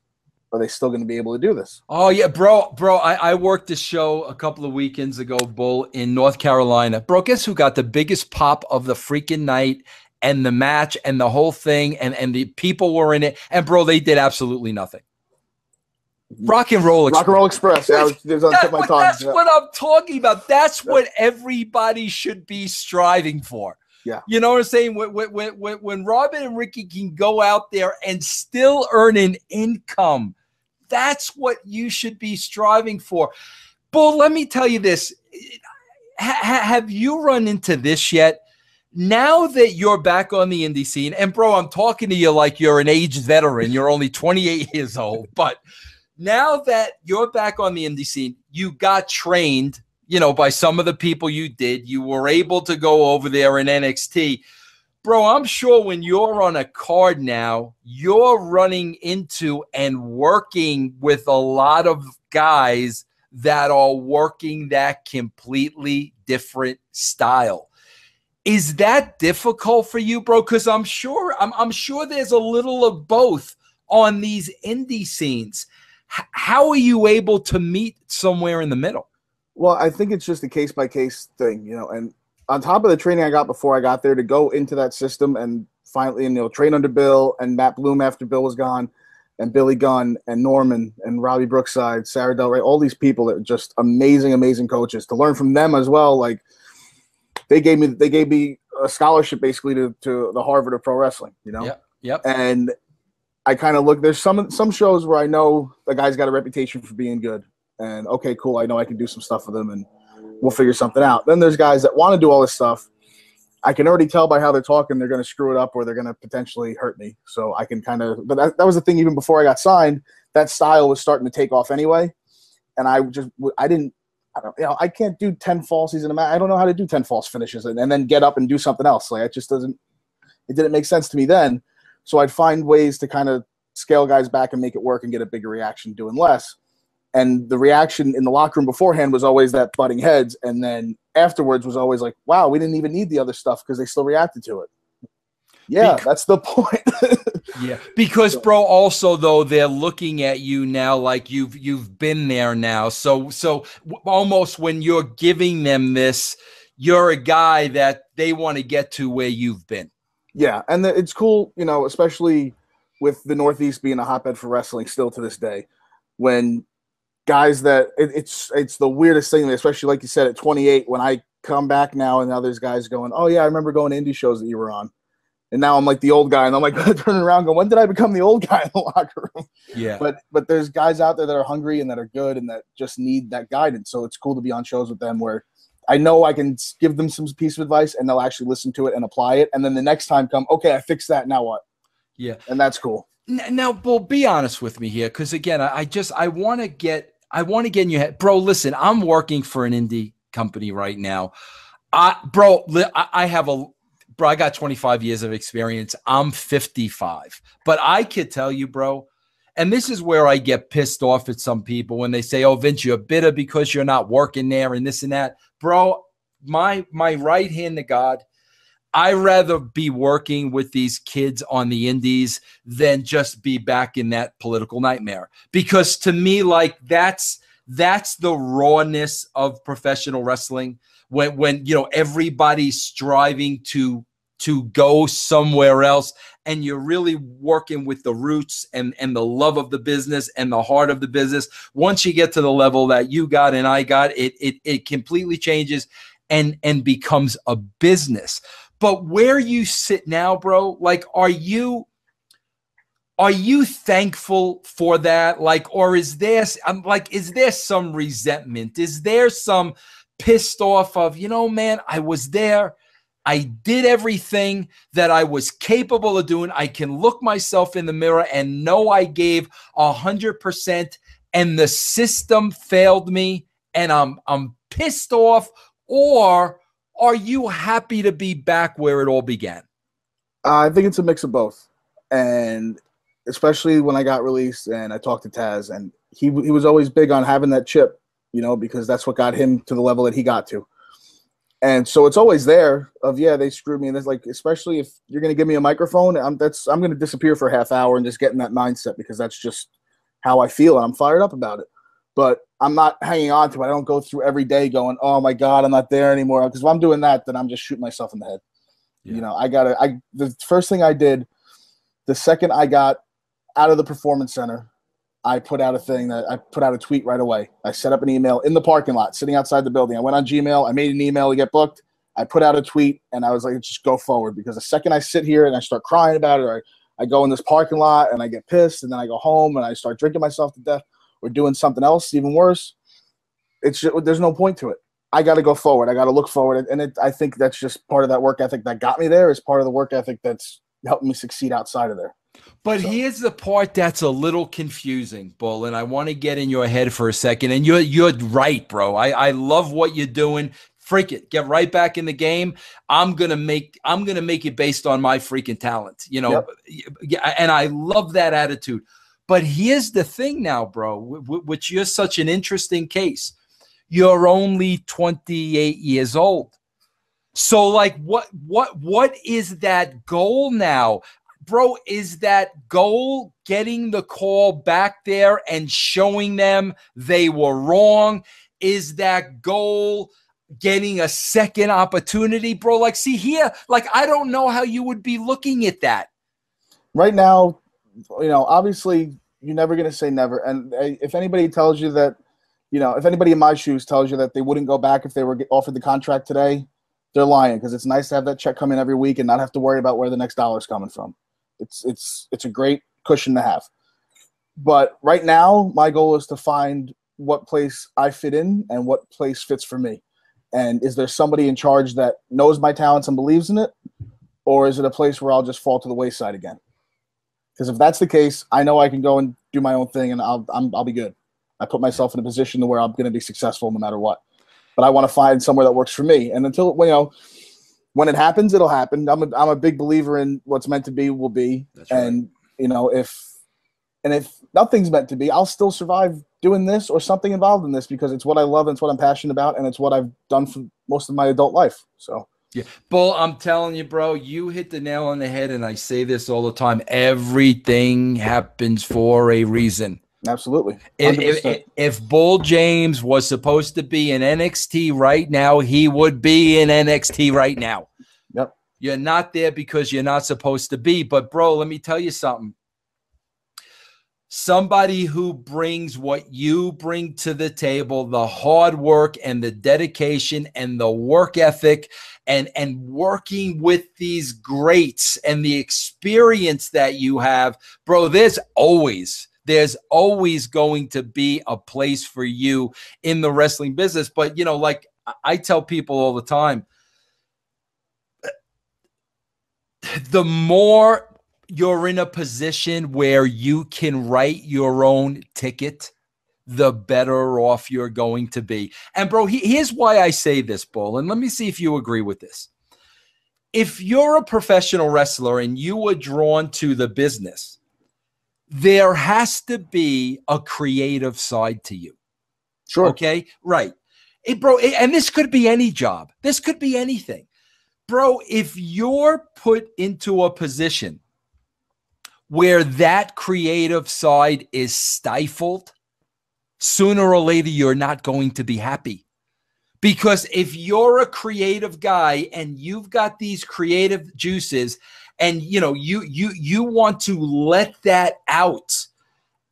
Are they still going to be able to do this? Oh, yeah, bro. I worked a show a couple of weekends ago, Bull, in North Carolina. Bro, guess who got the biggest pop of the freaking night and the match and the whole thing, and the people were in it. And, bro, they did absolutely nothing. Rock and Roll Express. Rock and Roll Express. That's what I'm talking about. That's what everybody should be striving for. Yeah. You know what I'm saying? When Robin and Ricky can go out there and still earn an income, that's what you should be striving for. Bull, let me tell you this. Have you run into this yet? Now that you're back on the indie scene, and bro, I'm talking to you like you're an aged veteran. You're only 28 years old. But Now that you're back on the indie scene, you got trained, by some of the people you did. You were able to go over there in NXT. Bro, I'm sure when you're on a card now, you're running into and working with a lot of guys that are working that completely different style. Is that difficult for you, bro? Because I'm sure there's a little of both on these indie scenes. How are you able to meet somewhere in the middle? Well, I think it's just a case-by-case thing, and on top of the training I got before I got there, to go into that system and finally, train under Bill and Matt Bloom after Bill was gone, and Billy Gunn and Norman and Robbie Brookside, Sarah Del Rey, all these people that are just amazing, amazing coaches. To learn from them as well, like they gave me a scholarship basically to the Harvard of pro wrestling, Yep. And I kind of look. There's some shows where I know the guy's got a reputation for being good. And okay, cool. I know I can do some stuff with them, and we'll figure something out. Then there's guys that want to do all this stuff. I can already tell by how they're talking they're going to screw it up or they're going to potentially hurt me. So I can kind of – but that was the thing even before I got signed. That style was starting to take off anyway. And I can't do 10 falsies in a match. I don't know how to do 10 false finishes and then get up and do something else. Like it didn't make sense to me then. So I'd find ways to kind of scale guys back and make it work and get a bigger reaction doing less. And the reaction in the locker room beforehand was always that butting heads. And then afterwards was always like, wow, we didn't even need the other stuff because they still reacted to it. Yeah, that's the point. Yeah, because, bro, also, though, they're looking at you now like you've been there now. So almost when you're giving them this, you're a guy that they want to get to where you've been. Yeah, and it's cool, especially with the Northeast being a hotbed for wrestling still to this day, when guys that it's the weirdest thing, especially like you said at 28, when I come back now and now there's guys going, oh yeah, I remember going to indie shows that you were on. And now I'm like the old guy and I'm like turning around going, when did I become the old guy in the locker room? Yeah. But there's guys out there that are hungry and that are good and that just need that guidance. So it's cool to be on shows with them where I know I can give them some piece of advice and they'll actually listen to it and apply it. And then the next time okay, I fixed that. Now what? Yeah. And that's cool. Now, Bull, be honest with me here, because again, I want to get in your head, bro. Listen, I'm working for an indie company right now. I got 25 years of experience. I'm 55, but I could tell you, bro. And this is where I get pissed off at some people when they say, "Oh, Vince, you're bitter because you're not working there and this and that." Bro, my right hand to God, I'd rather be working with these kids on the indies than just be back in that political nightmare. Because to me, like that's the rawness of professional wrestling. When everybody's striving to go somewhere else, and you're really working with the roots and the love of the business and the heart of the business. Once you get to the level that you got and I got, it completely changes and becomes a business. But where you sit now, bro, like, are you thankful for that? Like, or is there some resentment? Is there some pissed off of, man, I was there. I did everything that I was capable of doing. I can look myself in the mirror and know I gave 100% and the system failed me and I'm pissed off? Or are you happy to be back where it all began? I think it's a mix of both. And especially when I got released and I talked to Taz, and he was always big on having that chip, because that's what got him to the level that he got to. And so it's always there of, yeah, they screwed me. And it's like, especially if you're going to give me a microphone, I'm going to disappear for a half hour and just get in that mindset because that's just how I feel. And I'm fired up about it. But I'm not hanging on to it. I don't go through every day going, oh my God, I'm not there anymore. Because if I'm doing that, then I'm just shooting myself in the head. Yeah. The first thing I did, the second I got out of the performance center, I put out a tweet right away. I set up an email in the parking lot, sitting outside the building. I went on Gmail. I made an email to get booked. I put out a tweet, and I was like, just go forward. Because the second I sit here and I start crying about it, or I go in this parking lot and I get pissed, and then I go home and I start drinking myself to death or doing something else even worse, there's no point to it. I got to go forward. I got to look forward. And I think that's just part of that work ethic that got me there, is part of the work ethic that's helped me succeed outside of there. But here's the part that's a little confusing, Bull, and I want to get in your head for a second. And you're right, bro. I love what you're doing. Freak it. Get right back in the game. I'm gonna make it based on my freaking talent. Yeah, and I love that attitude. But here's the thing now, bro, which you're such an interesting case. You're only 28 years old. So like what is that goal now? Bro, is that goal getting the call back there and showing them they were wrong? Is that goal getting a second opportunity, bro? Like, see here, like, I don't know how you would be looking at that. Right now, obviously you're never going to say never. And if anybody tells you that, if anybody in my shoes tells you that they wouldn't go back if they were offered the contract today, they're lying, because it's nice to have that check come in every week and not have to worry about where the next dollar is coming from. It's a great cushion to have. But right now, my goal is to find what place I fit in and what place fits for me. And is there somebody in charge that knows my talents and believes in it? Or is it a place where I'll just fall to the wayside again? Because if that's the case, I know I can go and do my own thing and I'll be good. I put myself in a position to where I'm going to be successful no matter what. But I want to find somewhere that works for me. And until, when it happens, it'll happen. I'm a big believer in what's meant to be will be. That's right. And if nothing's meant to be, I'll still survive doing this or something involved in this, because it's what I love and it's what I'm passionate about, and it's what I've done for most of my adult life. So yeah, Bull, I'm telling you, bro, you hit the nail on the head, and I say this all the time. Everything happens for a reason. Absolutely. If Bull James was supposed to be in NXT right now, he would be in NXT right now. Yep. You're not there because you're not supposed to be. But, bro, let me tell you something. Somebody who brings what you bring to the table, the hard work and the dedication and the work ethic and working with these greats and the experience that you have, bro, there's always going to be a place for you in the wrestling business. But, like I tell people all the time, the more you're in a position where you can write your own ticket, the better off you're going to be. And, bro, here's why I say this, Bull, and let me see if you agree with this. If you're a professional wrestler and you were drawn to the business, there has to be a creative side to you. Sure. Okay? Right. Bro, and this could be any job. This could be anything. Bro, if you're put into a position where that creative side is stifled, sooner or later you're not going to be happy. Because if you're a creative guy and you've got these creative juices and you want to let that out,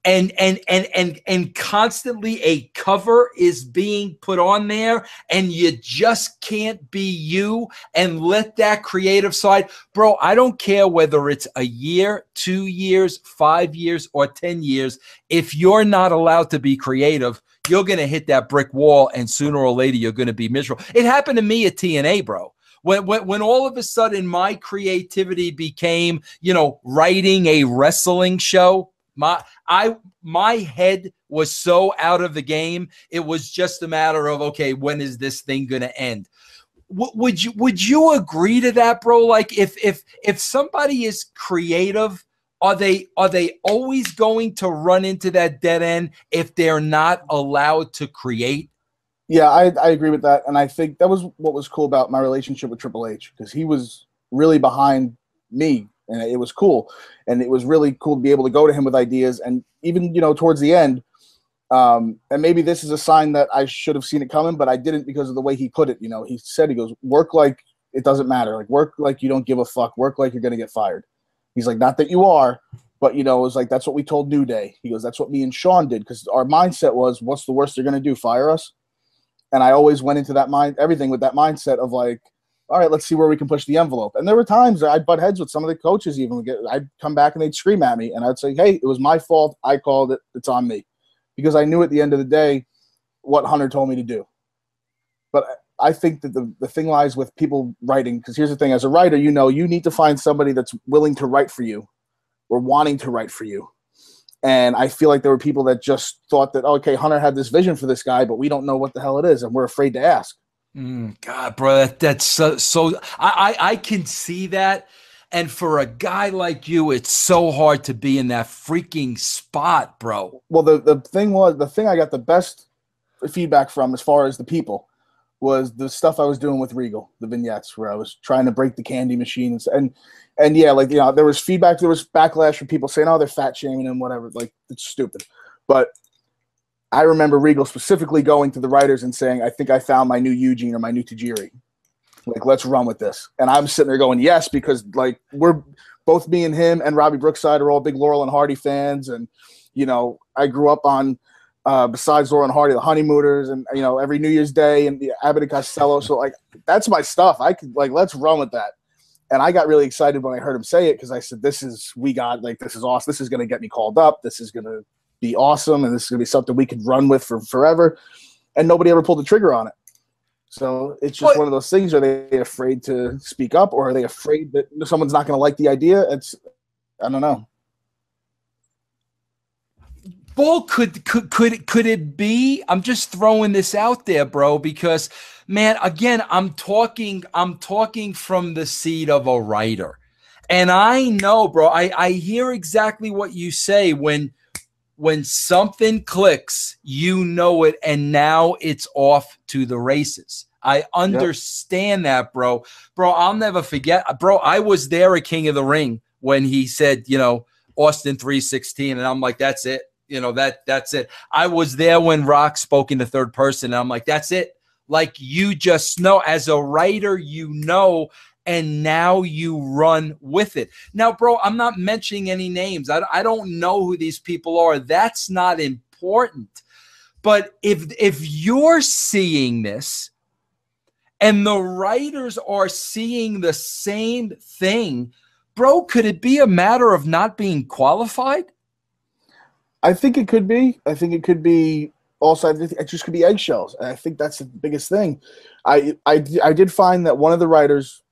and constantly a cover is being put on there, and you just can't be you and let that creative side, bro, I don't care whether it's a year, 2 years, 5 years, or 10 years. If you're not allowed to be creative, you're going to hit that brick wall, and sooner or later you're going to be miserable. It happened to me at TNA, bro. When all of a sudden my creativity became, writing a wrestling show, my head was so out of the game. It was just a matter of, okay, when is this thing going to end? Would you agree to that, bro? Like if somebody is creative, are they always going to run into that dead end if they're not allowed to create? Yeah, I agree with that. And I think that was what was cool about my relationship with Triple H, because he was really behind me, and it was cool. And it was really cool to be able to go to him with ideas. And even, towards the end, and maybe this is a sign that I should have seen it coming, but I didn't, because of the way he put it. He said, he goes, work like it doesn't matter. Like, work like you don't give a fuck. Work like you're going to get fired. He's like, not that you are, but, it was like, that's what we told New Day. He goes, that's what me and Sean did, because our mindset was, what's the worst they're going to do, fire us? And I always went into everything with that mindset of like, all right, let's see where we can push the envelope. And there were times I'd butt heads with some of the coaches even. I'd come back and they'd scream at me, and I'd say, hey, it was my fault. I called it. It's on me. Because I knew at the end of the day what Hunter told me to do. But I think that the thing lies with people writing, because here's the thing. As a writer, you need to find somebody that's willing to write for you were wanting to write for you. And I feel like there were people that just thought that, okay, Hunter had this vision for this guy, but we don't know what the hell it is, and we're afraid to ask. God, bro, that's so I can see that. And for a guy like you, it's so hard to be in that freaking spot, bro. Well, the thing I got the best feedback from as far as the people was the stuff I was doing with Regal, the vignettes where I was trying to break the candy machines. And yeah, like, you know, there was feedback, there was backlash from people saying, oh, they're fat shaming and whatever. Like, it's stupid. But I remember Regal specifically going to the writers and saying, I think I found my new Eugene or my new Tajiri. Like, let's run with this. And I'm sitting there going, yes, because, like, we're both, me and him and Robbie Brookside are all big Laurel and Hardy fans. And, you know, I grew up on, besides Laurel and Hardy, the Honeymooners, and, you know, every New Year's Day and the Abbott and Costello. So, like, that's my stuff. I could, like, let's run with that. And I got really excited when I heard him say it, because I said, this is awesome. This is going to get me called up. This is going to be awesome. And this is going to be something we could run with for forever. And nobody ever pulled the trigger on it. So it's just one of those things. Are they afraid to speak up, or are they afraid that someone's not going to like the idea? I don't know. Bull, could it be? I'm just throwing this out there, bro, because, man, again, I'm talking from the seat of a writer. And I know, bro, I hear exactly what you say. When something clicks, you know it, and now it's off to the races. I understand that, bro. Bro, I'll never forget. Bro, I was there at King of the Ring when he said, you know, Austin 3:16, and I'm like, that's it. You know, that's it. I was there when Rock spoke in the third person, and I'm like, that's it. Like, you just know, as a writer, you know, and now you run with it. Now, bro, I'm not mentioning any names. I don't know who these people are. That's not important. But if you're seeing this and the writers are seeing the same thing, bro, could it be a matter of not being qualified? I think it could be. I think it could be also, it just could be eggshells. And I think that's the biggest thing. I did find that one of the writers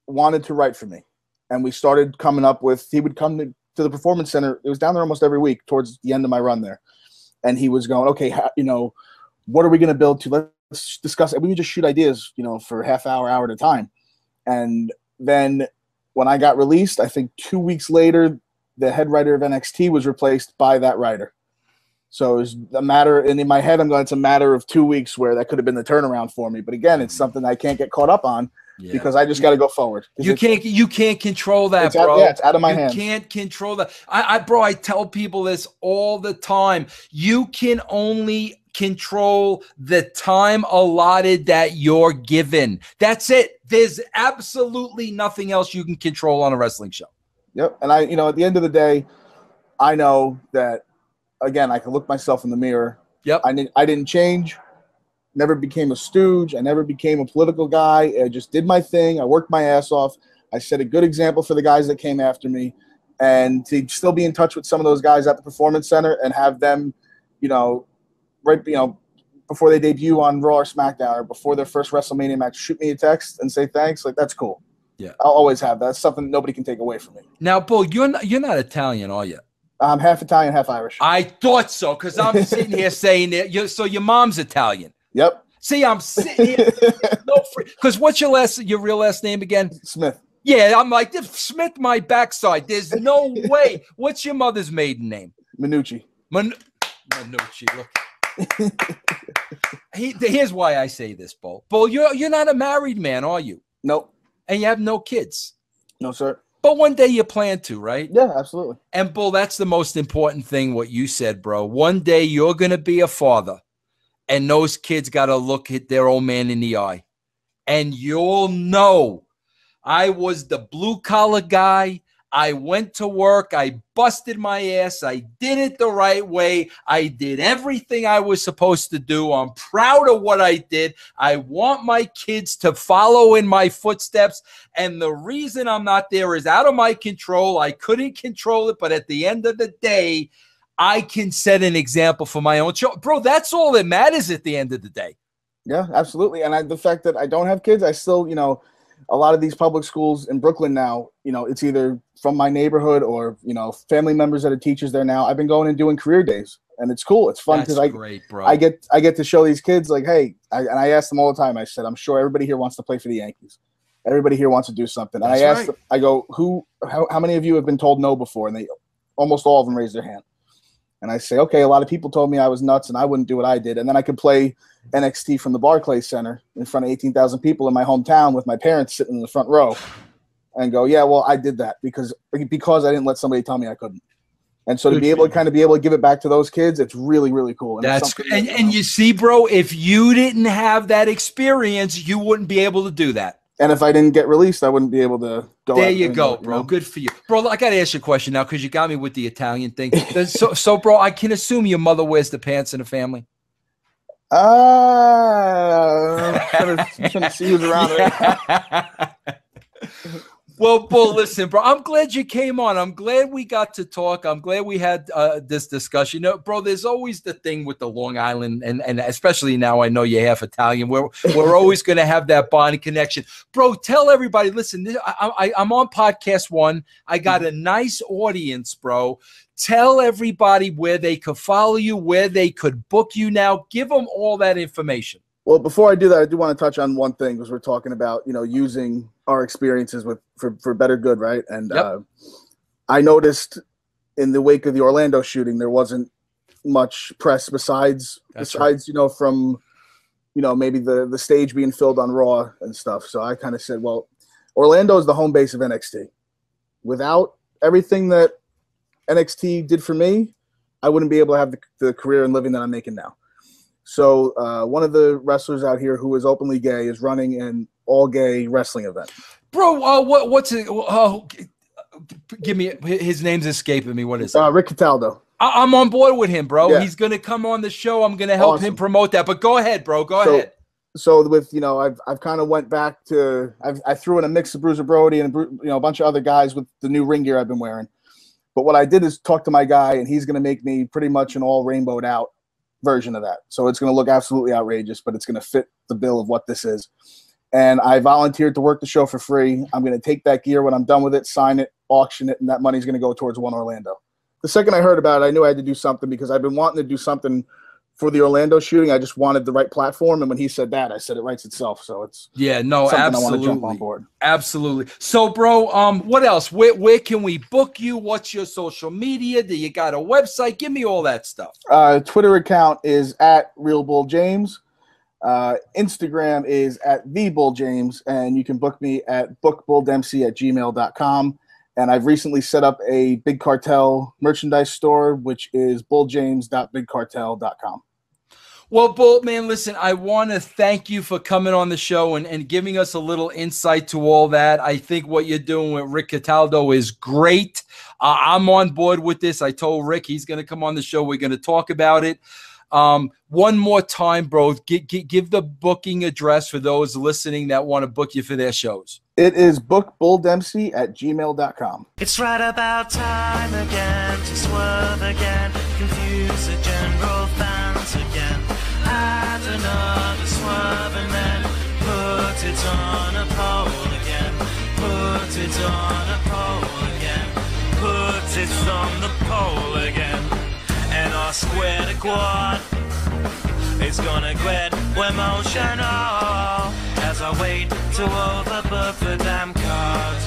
wanted to write for me. And we started coming up with, he would come to the Performance Center. It was down there almost every week towards the end of my run there. And he was going, okay, you know, what are we going to build to? Let's discuss it. We would just shoot ideas, you know, for half hour at a time. And then when I got released, I think 2 weeks later, the head writer of NXT was replaced by that writer. So it was a matter, and in my head, I'm going, it's a matter of 2 weeks where that could have been the turnaround for me. But again, it's something I can't get caught up on because I just got to go forward. You can't control that, bro. It's out of my hands. You can't control that. Bro, I tell people this all the time. You can only control the time allotted that you're given. That's it. There's absolutely nothing else you can control on a wrestling show. Yep. And at the end of the day, I know that, again, I can look myself in the mirror. Yep. I didn't change, never became a stooge. I never became a political guy. I just did my thing. I worked my ass off. I set a good example for the guys that came after me. And to still be in touch with some of those guys at the Performance Center and have them, before they debut on Raw or SmackDown or before their first WrestleMania match, shoot me a text and say thanks. Like, that's cool. Yeah. I'll always have that. That's something nobody can take away from me. Now, Bull, you're not Italian, are you? I'm half Italian, half Irish. I thought so, because I'm sitting here saying that. So your mom's Italian. Yep. See, I'm sitting here. Because what's your real last name again? Smith. Yeah, I'm like, Smith, my backside. There's no way. What's your mother's maiden name? Minucci. Minucci, look. Here's why I say this, Bull. Bull, you're not a married man, are you? Nope. And you have no kids? No, sir. But one day you plan to, right? Yeah, absolutely. And, Bull, that's the most important thing, what you said, bro. One day you're going to be a father, and those kids got to look at their old man in the eye. And you'll know, I was the blue-collar guy. I went to work. I busted my ass. I did it the right way. I did everything I was supposed to do. I'm proud of what I did. I want my kids to follow in my footsteps. And the reason I'm not there is out of my control. I couldn't control it. But at the end of the day, I can set an example for my own children. Bro, that's all that matters at the end of the day. Yeah, absolutely. And the fact that I don't have kids, I still, a lot of these public schools in Brooklyn now, it's either from my neighborhood or, family members that are teachers there now. I've been going and doing career days, and it's cool. It's fun because I get to show these kids like, hey, and I ask them all the time. I said, I'm sure everybody here wants to play for the Yankees. Everybody here wants to do something. And I asked them, I go, how many of you have been told no before? And almost all of them raised their hand. And I say, okay, a lot of people told me I was nuts and I wouldn't do what I did. And then I could play NXT from the Barclays Center in front of 18,000 people in my hometown with my parents sitting in the front row and go, yeah, well, I did that because I didn't let somebody tell me I couldn't. And so to be able to give it back to those kids, it's really, really cool. And you see, bro, if you didn't have that experience, you wouldn't be able to do that. And if I didn't get released, I wouldn't be able to go. There you go, bro. Good for you. Bro, I got to ask you a question now because you got me with the Italian thing. So, bro, I can assume your mother wears the pants in the family? I'm trying to see who's around right. Well, Bull, listen, bro, I'm glad you came on. I'm glad we got to talk. I'm glad we had this discussion. Bro, there's always the thing with the Long Island, and especially now I know you're half Italian. We're always going to have that bonding connection. Bro, tell everybody, listen, I'm on podcast 1. I got a nice audience, bro. Tell everybody where they could follow you, where they could book you now. Give them all that information. Well, before I do that, I do want to touch on one thing because we're talking about, using our experiences for better good, right? And I noticed in the wake of the Orlando shooting, there wasn't much press besides from maybe the stage being filled on Raw and stuff. So I kind of said, well, Orlando is the home base of NXT. Without everything that NXT did for me, I wouldn't be able to have the career and living that I'm making now. So one of the wrestlers out here who is openly gay is running an all-gay wrestling event. Bro, what's it? Oh, give me his name's escaping me. What is it? Rick Cataldo. I'm on board with him, bro. Yeah. He's going to come on the show. I'm going to help him promote that. But go ahead, bro. Go ahead. So with I've kind of went back to I threw in a mix of Bruiser Brody and a bunch of other guys with the new ring gear I've been wearing. But what I did is talk to my guy, and he's going to make me pretty much an all rainbowed out version of that. So it's going to look absolutely outrageous, but it's going to fit the bill of what this is. And I volunteered to work the show for free. I'm going to take that gear when I'm done with it, sign it, auction it, and that money's going to go towards One Orlando. The second I heard about it, I knew I had to do something because I've been wanting to do something for the Orlando shooting. I just wanted the right platform, and when he said that, I said it writes itself. So it's absolutely. I want to jump on board. Absolutely. So, bro, what else? Where can we book you? What's your social media? Do you got a website? Give me all that stuff. Twitter account is @RealBullJames. Instagram is @TheBullJames, and you can book me at bookbulldempsey@gmail.com. And I've recently set up a Big Cartel merchandise store, which is bulljames.bigcartel.com. Well, Bull, man, listen, I want to thank you for coming on the show and giving us a little insight to all that. I think what you're doing with Rick Cataldo is great. I'm on board with this. I told Rick he's going to come on the show. We're going to talk about it. One more time, bro, give the booking address for those listening that want to book you for their shows. It is bookbulldempsey@gmail.com. It's right about time again to swerve again, confuse the general fans again. Add another swerve and then put it on a pole again. Put it on a pole again. Put it on the pole again. And our square to quad is gonna get emotional as I wait to overbook the damn cards.